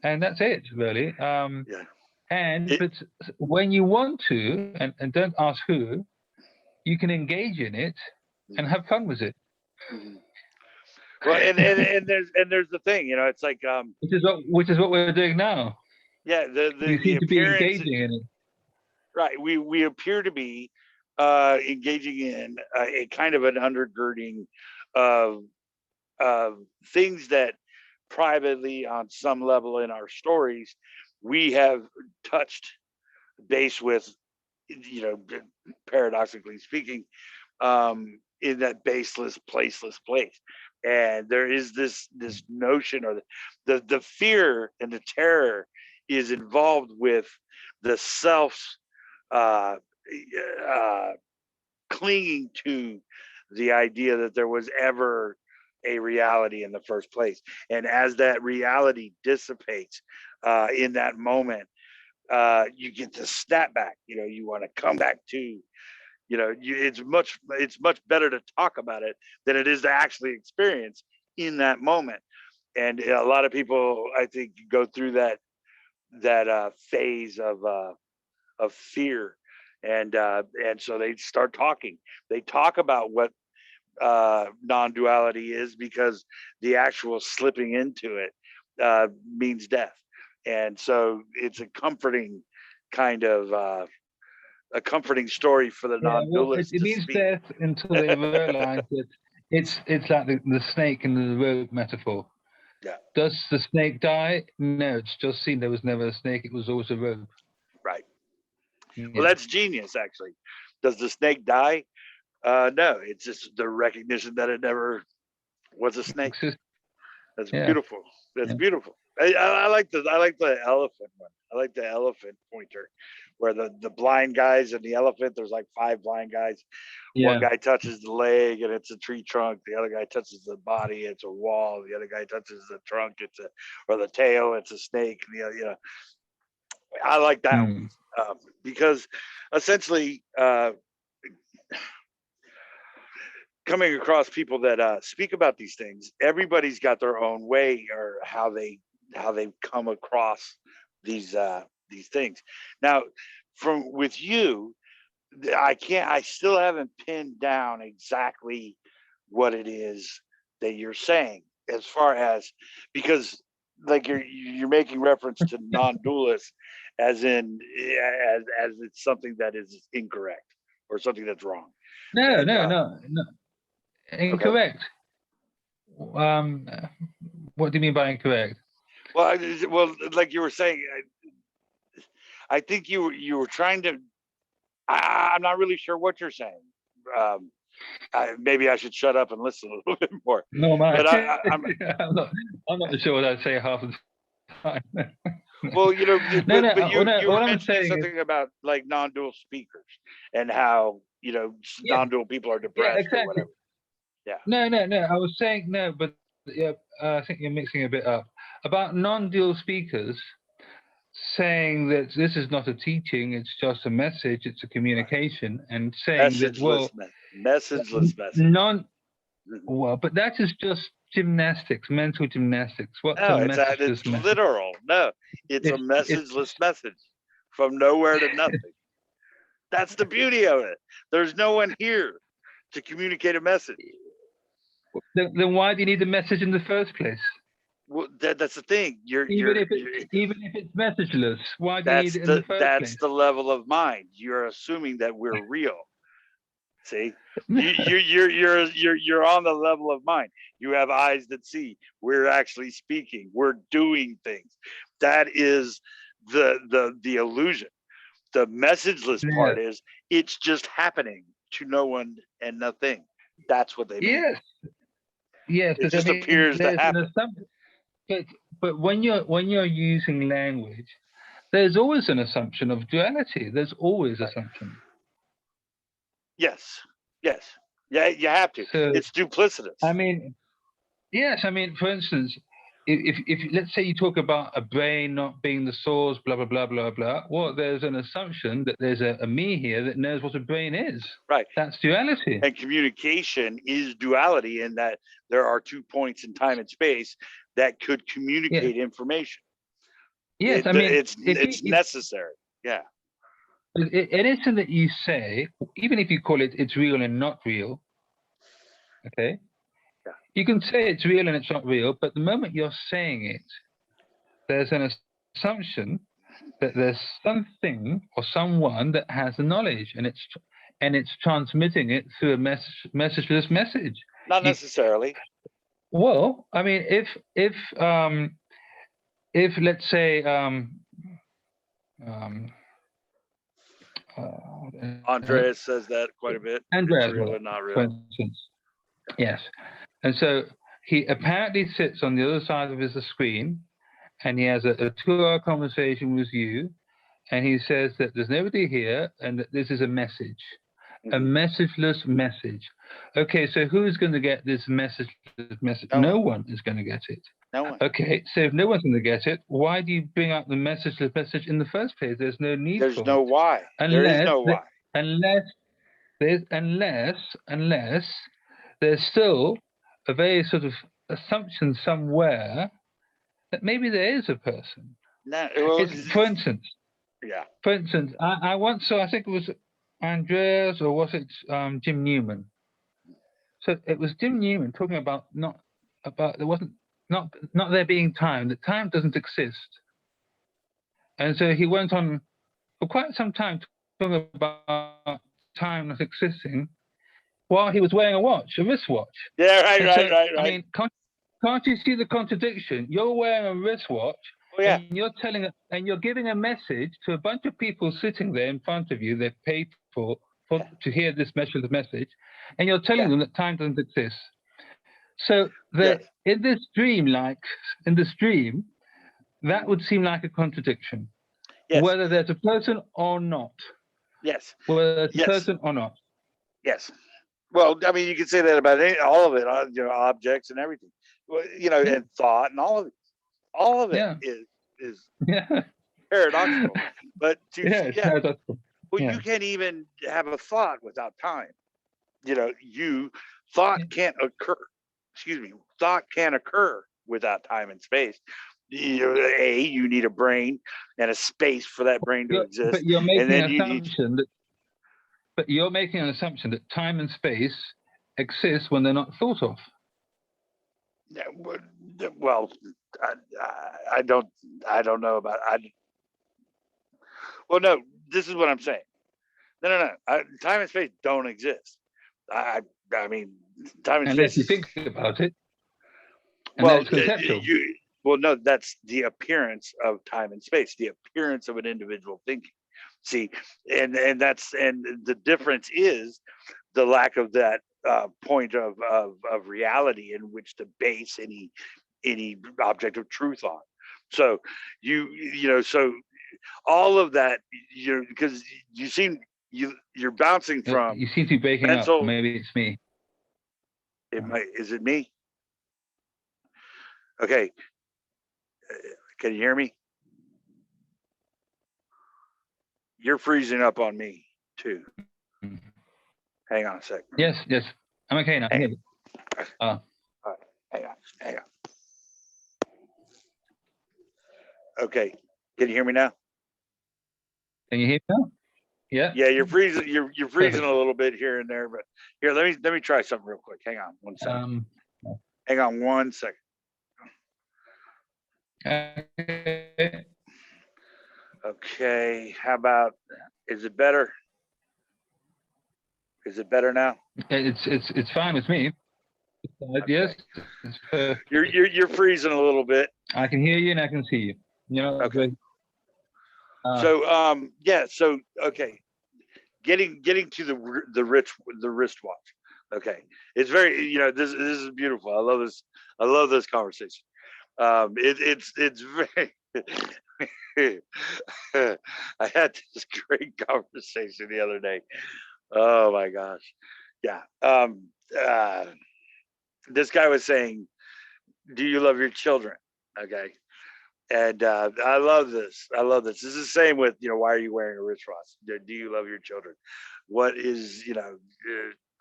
and that's it, really. Yeah. But when you want to, and don't ask who, you can engage in it and have fun with it. Well, and there's the thing, it's like which is what we're doing now. Yeah, You the seem to be appearance, engaging in it. right? We appear to be engaging in a kind of an undergirding of things that privately, on some level in our stories, we have touched base with, paradoxically speaking, in that baseless, placeless place. And there is this notion, or the fear and the terror is involved with the self's clinging to the idea that there was ever a reality in the first place. And as that reality dissipates in that moment, you get the snapback. You want to come back to, it's much better to talk about it than it is to actually experience in that moment. And a lot of people, I think, go through that phase of fear, and so they start talking. They talk about what non-duality is, because the actual slipping into it means death. And so it's a comforting kind of a comforting story for the non-dualists. It means death until they realize that it's like the snake and the rope metaphor. Yeah. Does the snake die? No, it's just seen there was never a snake. It was always a rope. Right. Yeah. Well, that's genius, actually. Does the snake die? No, it's just the recognition that it never was a snake. That's beautiful. That's beautiful. I like the elephant one. I like the elephant pointer, where the blind guys and the elephant. There's like 5 blind guys. One guy touches the leg and it's a tree trunk. The other guy touches the body, it's a wall. The other guy touches the trunk, or the tail, it's a snake. I like that one, because essentially, coming across people that speak about these things, everybody's got their own way, or how they come across these things. Now, with you, I still haven't pinned down exactly what it is that you're saying, as far as, because like you're making reference to non-dualists as in as it's something that is incorrect or something that's wrong. No. Incorrect. Okay. What do you mean by incorrect? Well, like you were saying, I think you were trying to. I'm not really sure what you're saying. Maybe I should shut up and listen a little bit more. No, but I'm not sure what I say half the time. Well, you were mentioning something about like non-dual speakers and how non-dual people are depressed or whatever. Yeah. No. I was saying no, but I think you're mixing a bit up about non-dual speakers. Saying that this is not a teaching, it's just a message, it's a communication, and saying messageless message. Well, but that is just gymnastics, mental gymnastics. What's a messageless it's message? literal. No, it's a messageless message from nowhere to nothing. That's the beauty of it. There's no one here to communicate a message. Then why do you need the message in the first place? Well, that's the thing. Even if it's messageless, why do you need it in the first place? That's the level of mind. You're assuming that we're real. See, you're on the level of mind. You have eyes that see. We're actually speaking. We're doing things. That is the illusion. The messageless part is it's just happening to no one and nothing. That's what they mean. Yes. Yes, It but I just mean, appears to there's an happen. assumption. But when you're using language, there's always an assumption of duality. There's always assumption. Yes. Yes. Yeah, you have to. So It's duplicitous. I mean, yes, I mean, for instance, if let's say you talk about a brain not being the source, blah blah blah blah blah. Well, there's an assumption that there's a me here that knows what a brain is. Right. That's duality. And communication is duality in that there are 2 points in time and space that could communicate information. Yes, I mean, it's necessary. Yeah. Anything that you say, even if you call it it's real and not real, okay, Yeah. you can say it's real and it's not real, but the moment you're saying it, there's an assumption that there's something or someone that has the knowledge, and it's transmitting it through a messageless message. Not necessarily. Well, I mean, if let's say Andreas says that quite a bit. Andreas, it's real and not real. for instance. Yes. And so he apparently sits on the other side of his screen, and he has a 2-hour conversation with you, and he says that there's nobody here and that this is a message, a messageless message. Okay, so who's going to get this message? No one is going to get it. No one. Okay, so if no one's going to get it, why do you bring up the messageless message in the first place? There's no need for it. There's no why. There is no why. Unless there's still a very sort of assumption somewhere that maybe there is a person. No, well, for instance, yeah. For instance, I once saw, I think it was Andreas or was it Jim Newman? So it was Jim Newman talking about not there being time, that time doesn't exist. And so he went on for quite some time talking about time not existing while he was wearing a wristwatch. Yeah, right. I mean, can't you see the contradiction? You're wearing a wristwatch, and you're giving a message to a bunch of people sitting there in front of you. They've paid to hear this message, and you're telling them that time doesn't exist. So in this dream, that would seem like a contradiction. Yes. Whether there's a person or not. Yes. Whether there's a person or not. Yes. Well, I mean, you can say that about all of it, objects and everything, and thought and all of it. All of it is paradoxical. But paradoxical. Well, you can't even have a thought without time. Thought can't occur. Thought can't occur without time and space. You need a brain and a space for that brain to exist. But you're making an assumption that time and space exist when they're not thought of. Well, I don't know about. Well, no. This is what I'm saying. No. Time and space don't exist. I mean, time and unless space. You think about it. Well, no, that's the appearance of time and space, the appearance of an individual thinking. See, and the difference is the lack of that point of reality in which to base any object of truth on. So so all of that, because you're bouncing from. You seem to be breaking up. Maybe it's me. Is it me? Okay. Can you hear me? You're freezing up on me too. Hang on a second. Yes. I'm okay now. All right. Hang on. Okay. Can you hear me now? Can you hear me now? Yeah. Yeah, you're freezing. You're freezing a little bit here and there, but here, let me try something real quick. Hang on 1 second. Hang on 1 second. Okay. How about? Is it better? Is it better now? It's fine with me. Okay. Yes. You're freezing a little bit. I can hear you and I can see you. Okay. So okay. Getting to the wristwatch. Okay, it's very, this is beautiful. I love this. I love this conversation. It's very. I had this great conversation the other day. Oh my gosh, yeah. This guy was saying, "Do you love your children?" Okay, and I love this. I love this. This is the same with, why are you wearing a wristwatch? Do you love your children? What is,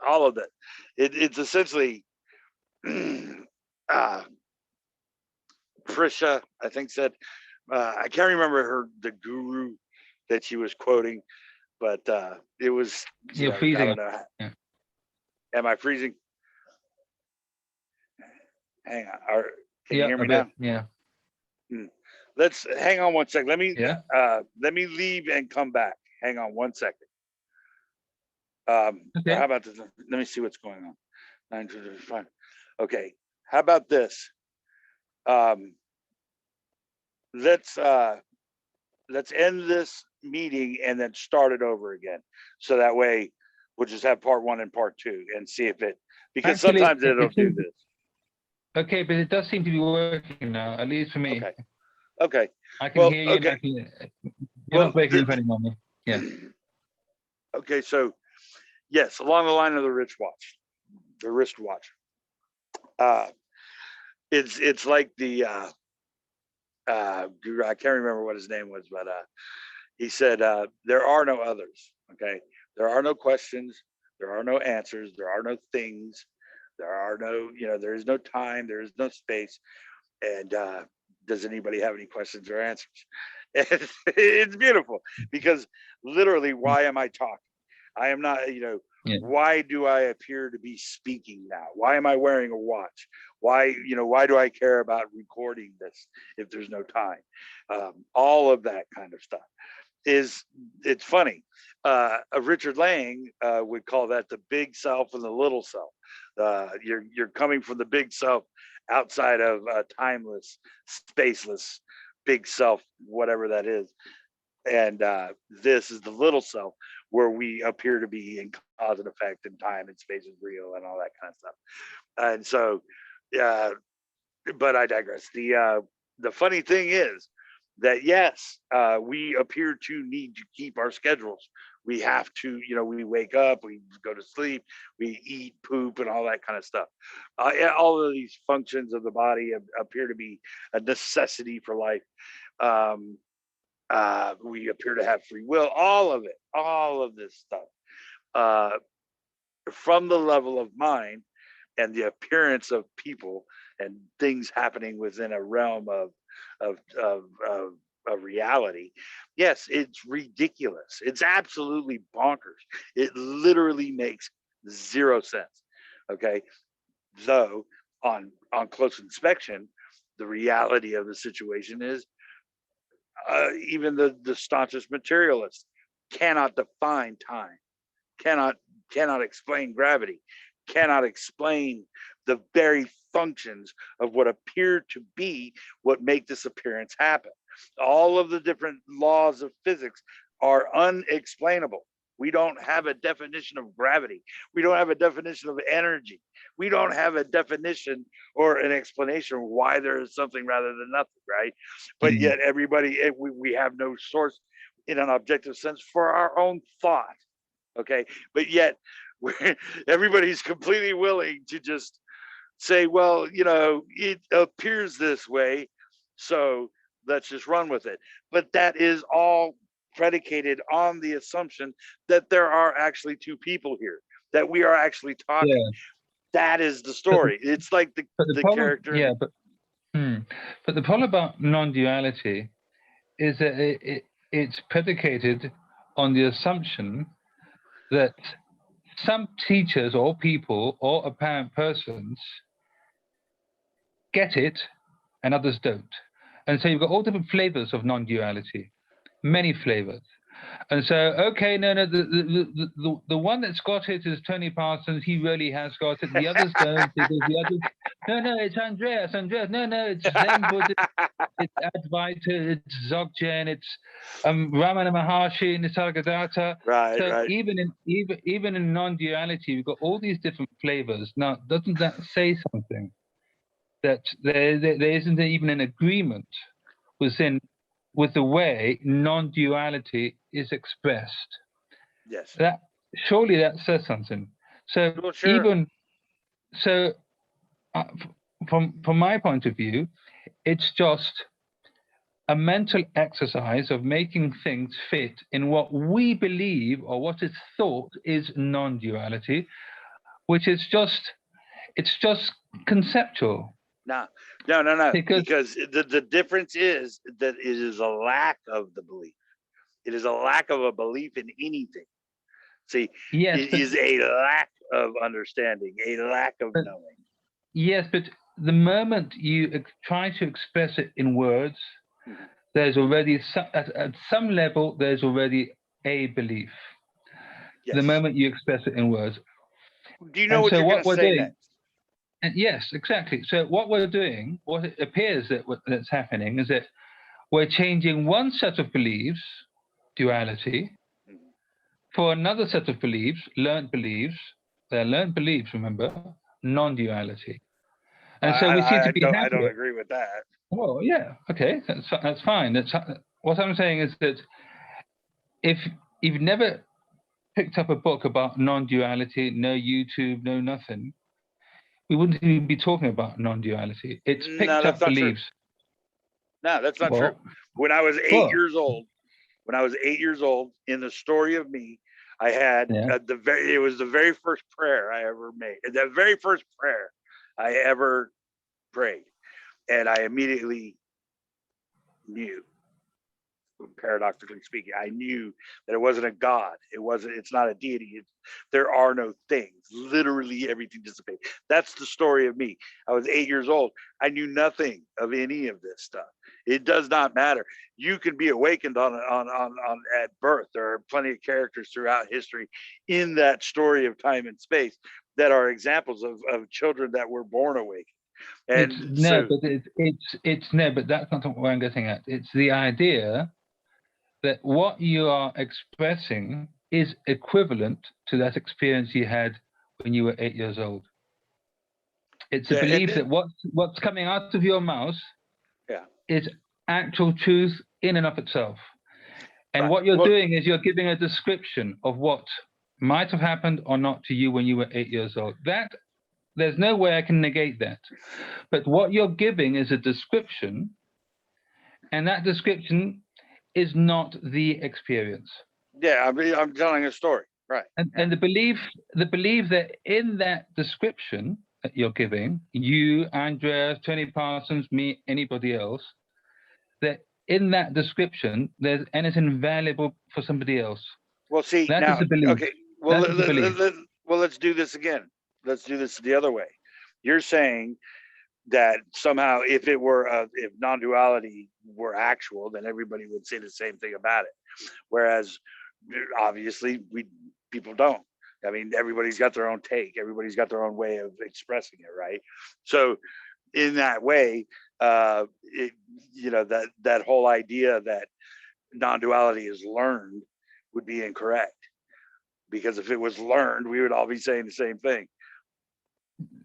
all of that? It's essentially, uh, Prisha, I think, said, I can't remember the guru that she was quoting, but it was, You're I freezing. don't know. Yeah. Am I freezing? Hang on. Can you Yeah, hear me a now? bit. Yeah. Let's hang on one second. Yeah. Let me leave and come back. Hang on one second. Or Okay. how about this? Let me see what's going on. 9:55. Okay. How about this? Let's end this meeting and then start it over again. So that way we'll just have part 1 and part 2 and see if because Actually, sometimes it'll it do seems, this. okay, but it does seem to be working now, at least for me. Okay. I can hear you. Okay. You're not breaking anything on me. Yeah. Okay, so yes, along the line of the wristwatch. It's like the guru, I can't remember what his name was, but he said, there are no others. Okay, there are no questions, there are no answers, there are no things, there are no, there is no time, there is no space. And does anybody have any questions or answers? And it's beautiful, because literally, why am I talking? I am not, why do I appear to be speaking now? Why am I wearing a watch? Why do I care about recording this if there's no time? All of that kind of stuff it's funny. Richard Lang would call that the big self and the little self. You're coming from the big self outside of timeless, spaceless, big self, whatever that is. And this is the little self, where we appear to be in cause and effect, and time and space is real and all that kind of stuff. And so, but I digress. The funny thing is that, yes, we appear to need to keep our schedules. We have to, we wake up, we go to sleep, we eat, poop, and all that kind of stuff. All of these functions of the body appear to be a necessity for life. We appear to have free will. All of it, all of this stuff, from the level of mind and the appearance of people and things happening within a realm of reality. Yes, it's ridiculous. It's absolutely bonkers. It literally makes zero sense. Okay, though on close inspection, the reality of the situation is, even the staunchest materialist cannot define time, cannot explain gravity, cannot explain the very functions of what appear to be what make this appearance happen. All of the different laws of physics are unexplainable. We don't have a definition of gravity. We don't have a definition of energy. We don't have a definition or an explanation of why there is something rather than nothing, right? But yet we have no source in an objective sense for our own thought. Okay, but yet everybody's completely willing to just say, well, it appears this way, so let's just run with it. But that is all predicated on the assumption that there are actually two people here, that we are actually talking. Yeah. That is the story. It's like the problem, character. Yeah, but the problem about non-duality is that it's predicated on the assumption that some teachers or people or apparent persons get it and others don't. And so you've got all different flavors of non-duality, many flavors. And so, okay, no, the one that's got it is Tony Parsons. He really has got it. The others don't, because No, it's Andreas. No, it's Zen Buddhist, it's Advaita, it's Dzogchen, it's Ramana Maharshi, Nisargadatta. Right, So right. even in non-duality, we've got all these different flavors. Now, doesn't that say something? That there isn't even an agreement with the way non-duality is expressed. Yes. That surely that says something. So Well, sure. From my point of view, it's just a mental exercise of making things fit in what we believe or what is thought is non-duality, which is it's just conceptual. No. Because Because the difference is that it is a lack of the belief. It is a lack of a belief in anything. See, yes, it is a lack of understanding, a lack of knowing. Yes, but the moment you try to express it in words, there's already at some level there's already a belief. Yes. The moment you express it in words. Do you know what you're going to say next? And yes, exactly. So what we're doing, what it appears that's happening, is that we're changing one set of beliefs, duality, for another set of beliefs, learned beliefs. They're learned beliefs, remember, non-duality. And so we seem to be I don't agree with that. Oh yeah, okay, that's fine. That's what I'm saying is that if you've never picked up a book about non-duality, no YouTube, no nothing, we wouldn't even be talking about non-duality. It's picked up beliefs. No, that's not true. When I was 8 years old, in the story of me, I had it was the very first prayer I ever made. The very first prayer I ever prayed, and I immediately knew, paradoxically speaking, I knew that it wasn't a god. It's not a deity. There are no things. Literally everything dissipates. That's the story of me. I was 8 years old. I knew nothing of any of this stuff. It does not matter. You can be awakened on at birth. There are plenty of characters throughout history in that story of time and space that are examples of children that were born awakened. And but that's not what I'm getting at. It's the idea that what you are expressing is equivalent to that experience you had when you were 8 years old. It's a belief that what's coming out of your mouth is actual truth in and of itself. And what you're doing is you're giving a description of what might have happened or not to you when you were 8 years old. There's no way I can negate that. But what you're giving is a description, and that description is not the experience. Yeah, I'm telling a story, right? And the belief that in that description that you're giving, you, Andreas, Tony Parsons, me, anybody else, that in that description there's anything valuable for somebody else. Well, see, that now, is the belief. Okay. Well, let's do this again. Let's do this the other way. You're saying that somehow if non-duality were actual, then everybody would say the same thing about it. Whereas obviously people don't. I mean, everybody's got their own take. Everybody's got their own way of expressing it, right? So in that way, that whole idea that non-duality is learned would be incorrect. Because if it was learned, we would all be saying the same thing.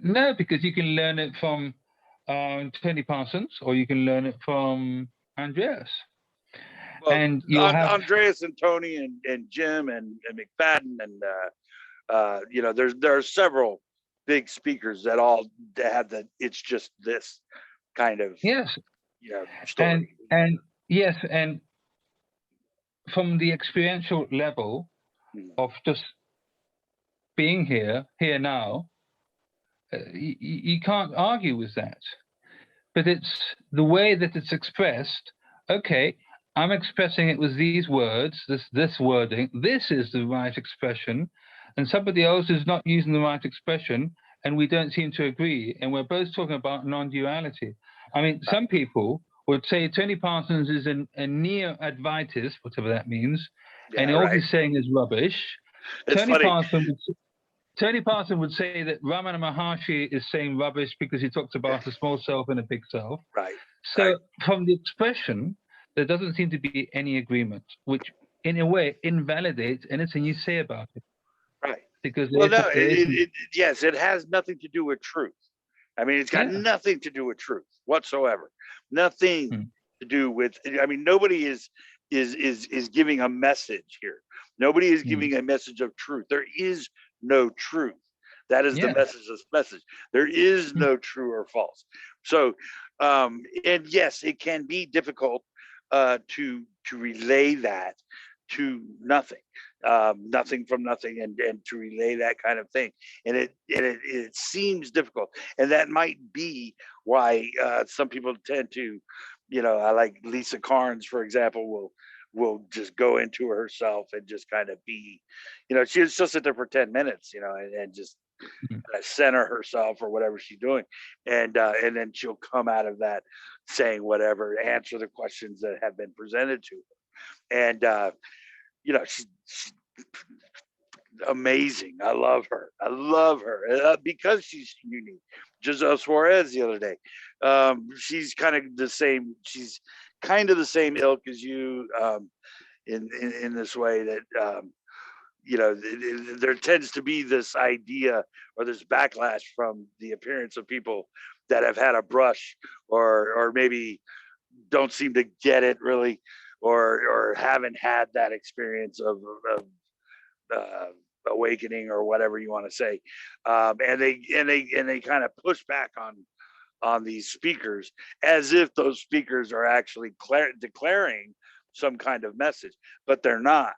No, because you can learn it from Tony Parsons, or you can learn it from Andreas. Well, and Andreas and Tony and Jim and McFadden and there are several big speakers that all have that. It's just this kind of story. And yes, and from the experiential level of just being here now, you can't argue with that. But it's the way that it's expressed. Okay, I'm expressing it with these words, this wording. This is the right expression, and somebody else is not using the right expression, and we don't seem to agree. And we're both talking about non-duality. I mean, some people would say Tony Parsons is a neo-Advaitist, whatever that means, and all he's saying is rubbish. It's Tony funny. Parsons. Tony Parson would say that Ramana Maharshi is saying rubbish because he talks about a small self and a big self. Right. So Right. from the expression, there doesn't seem to be any agreement, which in a way invalidates anything you say about it. Right. Because Well, no, yes, it has nothing to do with truth. I mean, it's got nothing to do with truth whatsoever. Nothing to do with. I mean, nobody is giving a message here. Nobody is giving a message of truth. There is no truth. That is the message of this message. There is no true or false. So, and yes, it can be difficult to relay that to nothing. Nothing from nothing, and to relay that kind of thing, and it seems difficult, and that might be why some people tend to, I like Lisa Carnes, for example, will just go into herself and just kind of be, she'll sit there for 10 minutes, and just center herself or whatever she's doing, and then she'll come out of that saying whatever, answer the questions that have been presented to her, and she's amazing. I love her because she's unique. Giselle Suarez the other day, she's kind of the same. She's kind of the same ilk as you, in this way that there tends to be this idea or this backlash from the appearance of people that have had a brush or maybe don't seem to get it really, or haven't had that experience of awakening or whatever you want to say, and they kind of push back on these speakers as if those speakers are actually declaring some kind of message, but they're not.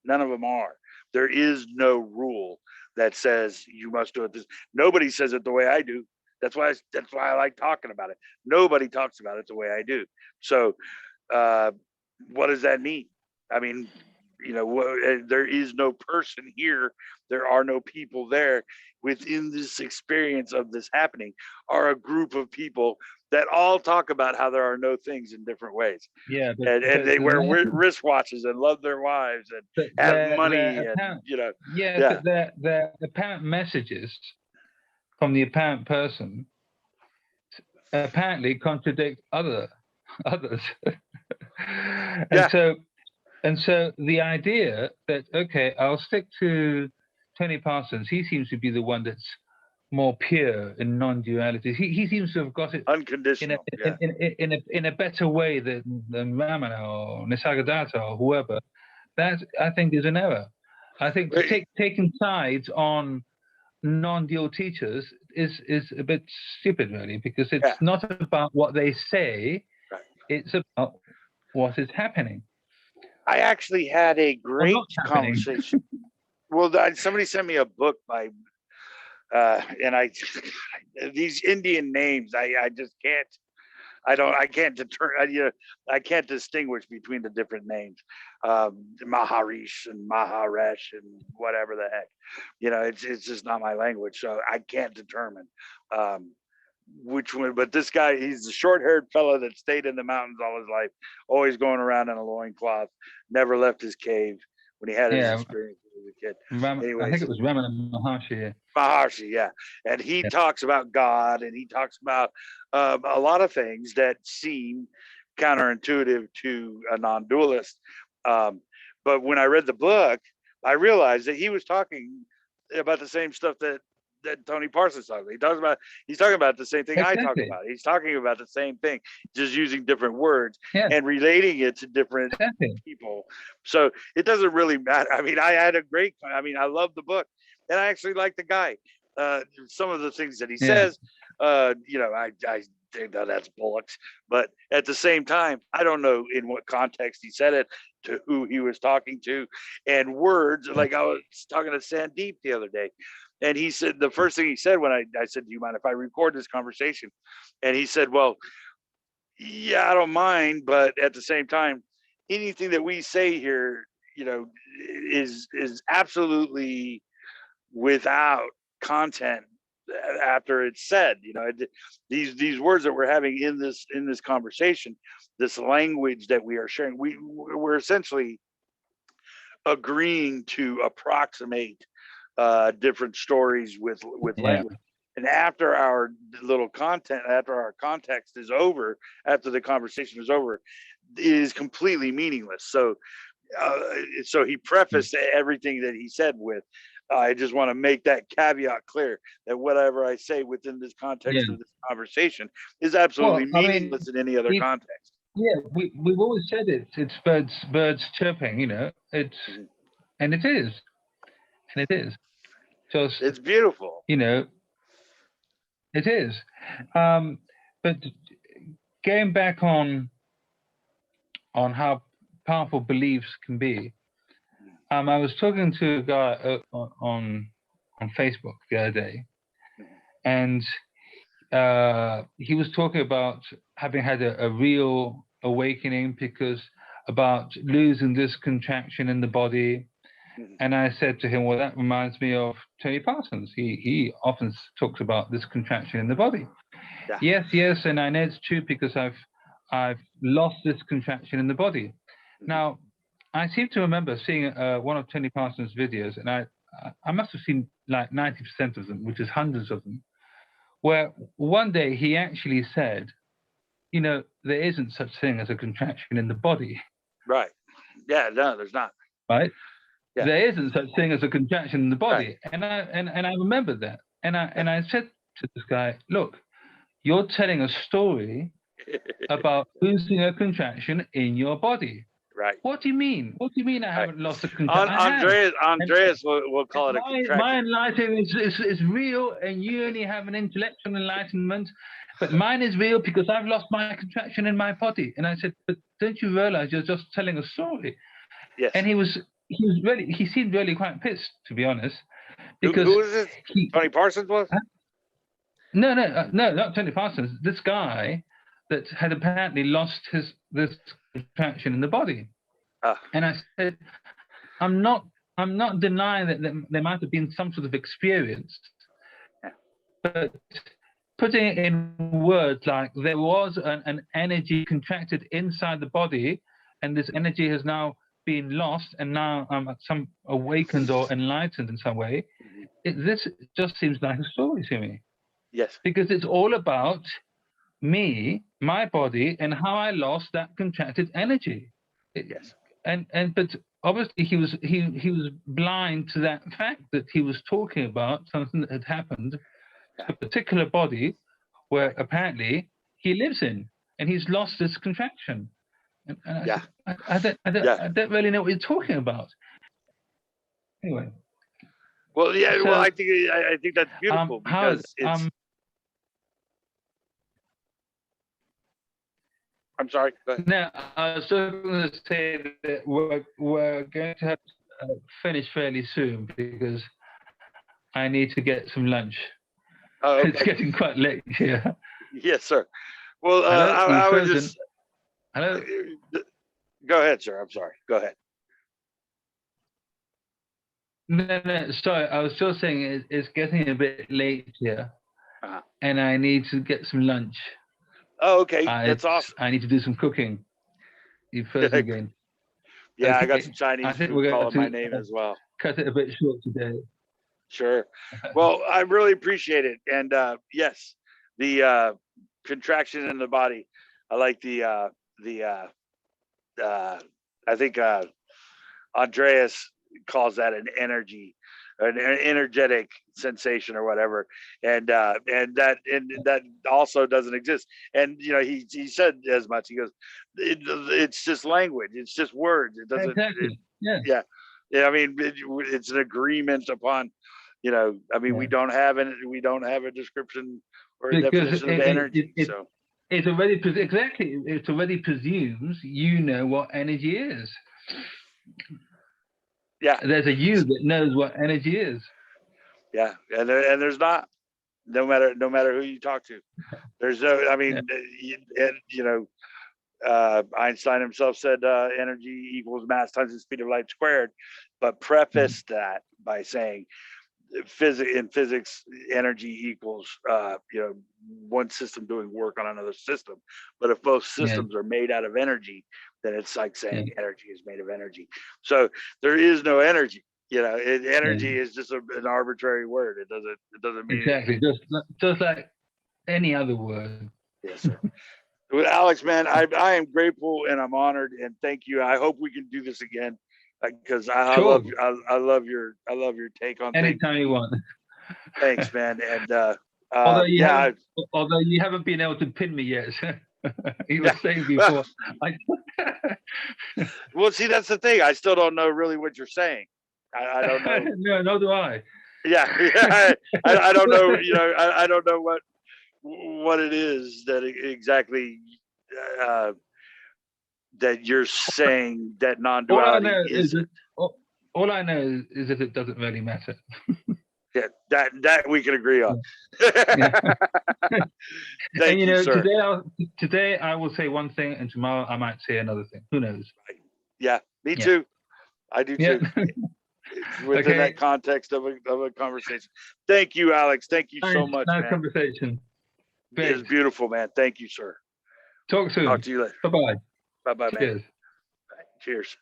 None of them are. There is no rule that says you must do it this. Nobody says it the way I do. That's why I like talking about it. Nobody talks about it the way I do. So what does that mean? I mean, there is no person here. There are no people there within this experience of this happening, are a group of people that all talk about how there are no things in different ways. Yeah, and they wear wristwatches and love their wives and have money and but their apparent messages from the apparent person apparently contradict others. And so the idea that, okay, I'll stick to Tony Parsons. He seems to be the one that's more pure in non-duality. He seems to have got it unconditional in a better way than Ramana or Nisargadatta or whoever. That, I think, is an error. I think taking sides on non-dual teachers is a bit stupid, really, because it's not about what they say. Right. It's about what is happening. I actually had a great conversation. Well, somebody sent me a book by, and these Indian names, I just can't. I can't I can't distinguish between the different names, Maharish and Maharesh and whatever the heck, it's just not my language, so I can't determine which one. But this guy, he's a short-haired fellow that stayed in the mountains all his life, always going around in a loincloth, never left his cave when he had his experience as a kid. I think it was Ramana Maharshi. Maharshi, yeah. And he talks about God, and he talks about a lot of things that seem counterintuitive to a non-dualist. But when I read the book, I realized that he was talking about the same stuff that Tony Parsons talks about. He's talking about the same thing I talk about. He's talking about the same thing, just using different words and relating it to different people. So it doesn't really matter. I mean, I love the book, and I actually like the guy. Some of the things that he says, I think that's bollocks. But at the same time, I don't know in what context he said it, to who he was talking to, and words. Like I was talking to Sandeep the other day, and he said, the first thing he said when I said, do you mind if I record this conversation? And he said, well, yeah, I don't mind, but at the same time, anything that we say here, is absolutely without content after it's said. These words that we're having in this conversation, this language that we are sharing, we're essentially agreeing to approximate different stories with language. And after our little content, after our context is over, after the conversation is over, it is completely meaningless. So he prefaced everything that he said with, I just want to make that caveat clear that whatever I say within this context of this conversation is absolutely meaningless in any other context. Yeah, we've always said it's birds chirping, you know. It's and it is. And it is. Just, it's beautiful. You know, it is. But going back on how powerful beliefs can be, I was talking to a guy on Facebook the other day, and he was talking about having had a real awakening because about losing this contraction in the body. And I said to him, well, that reminds me of Tony Parsons. He often talks about this contraction in the body. Yeah. Yes, and I know it's true because I've lost this contraction in the body. Now, I seem to remember seeing one of Tony Parsons' videos, and I must have seen like 90% of them, which is hundreds of them, where one day he actually said, you know, there isn't such thing as a contraction in the body. Right. Yeah, no, there's not. Right? Yeah. There isn't such thing as a contraction in the body. Right. And I remember that. And I said to this guy, look, you're telling a story about losing a contraction in your body. Right. What do you mean? What do you mean I haven't lost a contraction? Andreas will call it a contraction. My enlightenment is real, and you only have an intellectual enlightenment, but mine is real because I've lost my contraction in my body. And I said, but don't you realize you're just telling a story? Yes. And he seemed really quite pissed, to be honest. Because who is this? Tony Parsons was? No, not Tony Parsons. This guy that had apparently lost this contraction in the body. And I said, I'm not denying that there might have been some sort of experience, but putting it in words like there was an energy contracted inside the body, and this energy has now been lost, and now I'm some awakened or enlightened in some way. This just seems like a story to me. Yes. Because it's all about me, my body, and how I lost that contracted energy. Yes. But obviously he was blind to that fact that he was talking about something that had happened to a particular body where apparently he lives in, and he's lost this contraction. And I don't really know what you're talking about. Anyway. Well, yeah. So, well, I think that's beautiful because it's. I'm sorry. Go ahead. No, I was just going to say that we're going to have to finish fairly soon because I need to get some lunch. Oh, okay. It's getting quite late here. Yes, sir. Well, I would just. Hello. Go ahead, sir. I'm sorry. Go ahead. No, sorry. I was still saying it's getting a bit late here, and I need to get some lunch. Oh, okay. That's awesome. I need to do some cooking. You first again. Yeah, okay. I got some Chinese food calling my name as well. Cut it a bit short today. Sure. Well, I really appreciate it. And yes, the contraction in the body. I like I think Andreas calls that an energy, an energetic sensation or whatever, and that also doesn't exist. And you know, he said as much. He goes, it's just language. It's just words. It doesn't. Exactly. Yeah. I mean, it's an agreement upon. You know, I mean, we don't have a description or a definition of energy. So it already exactly. It already presumes you know what energy is. Yeah, there's a you that knows what energy is. Yeah, and there's not. No matter who you talk to, there's no. I mean, Einstein himself said energy equals mass times the speed of light squared, but prefaced that by saying in physics energy equals one system doing work on another system. But if both systems are made out of energy, then it's like saying energy is made of energy. So there is no energy. You know, energy is just an arbitrary word. It doesn't mean exactly just like any other word. Yes, sir. Well, Alex, man, I am grateful and I'm honored and thank you. I hope we can do this again because I Sure. love your take on things. Anytime you want. Thanks, man. And although you haven't been able to pin me yet. You were saying before. Well, see, that's the thing. I still don't know really what you're saying. I don't know. No, nor do I. Yeah, I don't know. You know, I don't know what it is that exactly that you're saying that non-duality isn't. All I know is that it doesn't really matter. Yeah, that we can agree on. Yeah. Thank you, sir. Today I will say one thing, and tomorrow I might say another thing. Who knows? Yeah, me too. I do too. Within that context of a conversation. Thank you, Alex. Thank you so much, man. Conversation. It was beautiful, man. Thank you, sir. Talk soon. Talk to you later. Bye-bye. Bye-bye, man. Cheers. Cheers.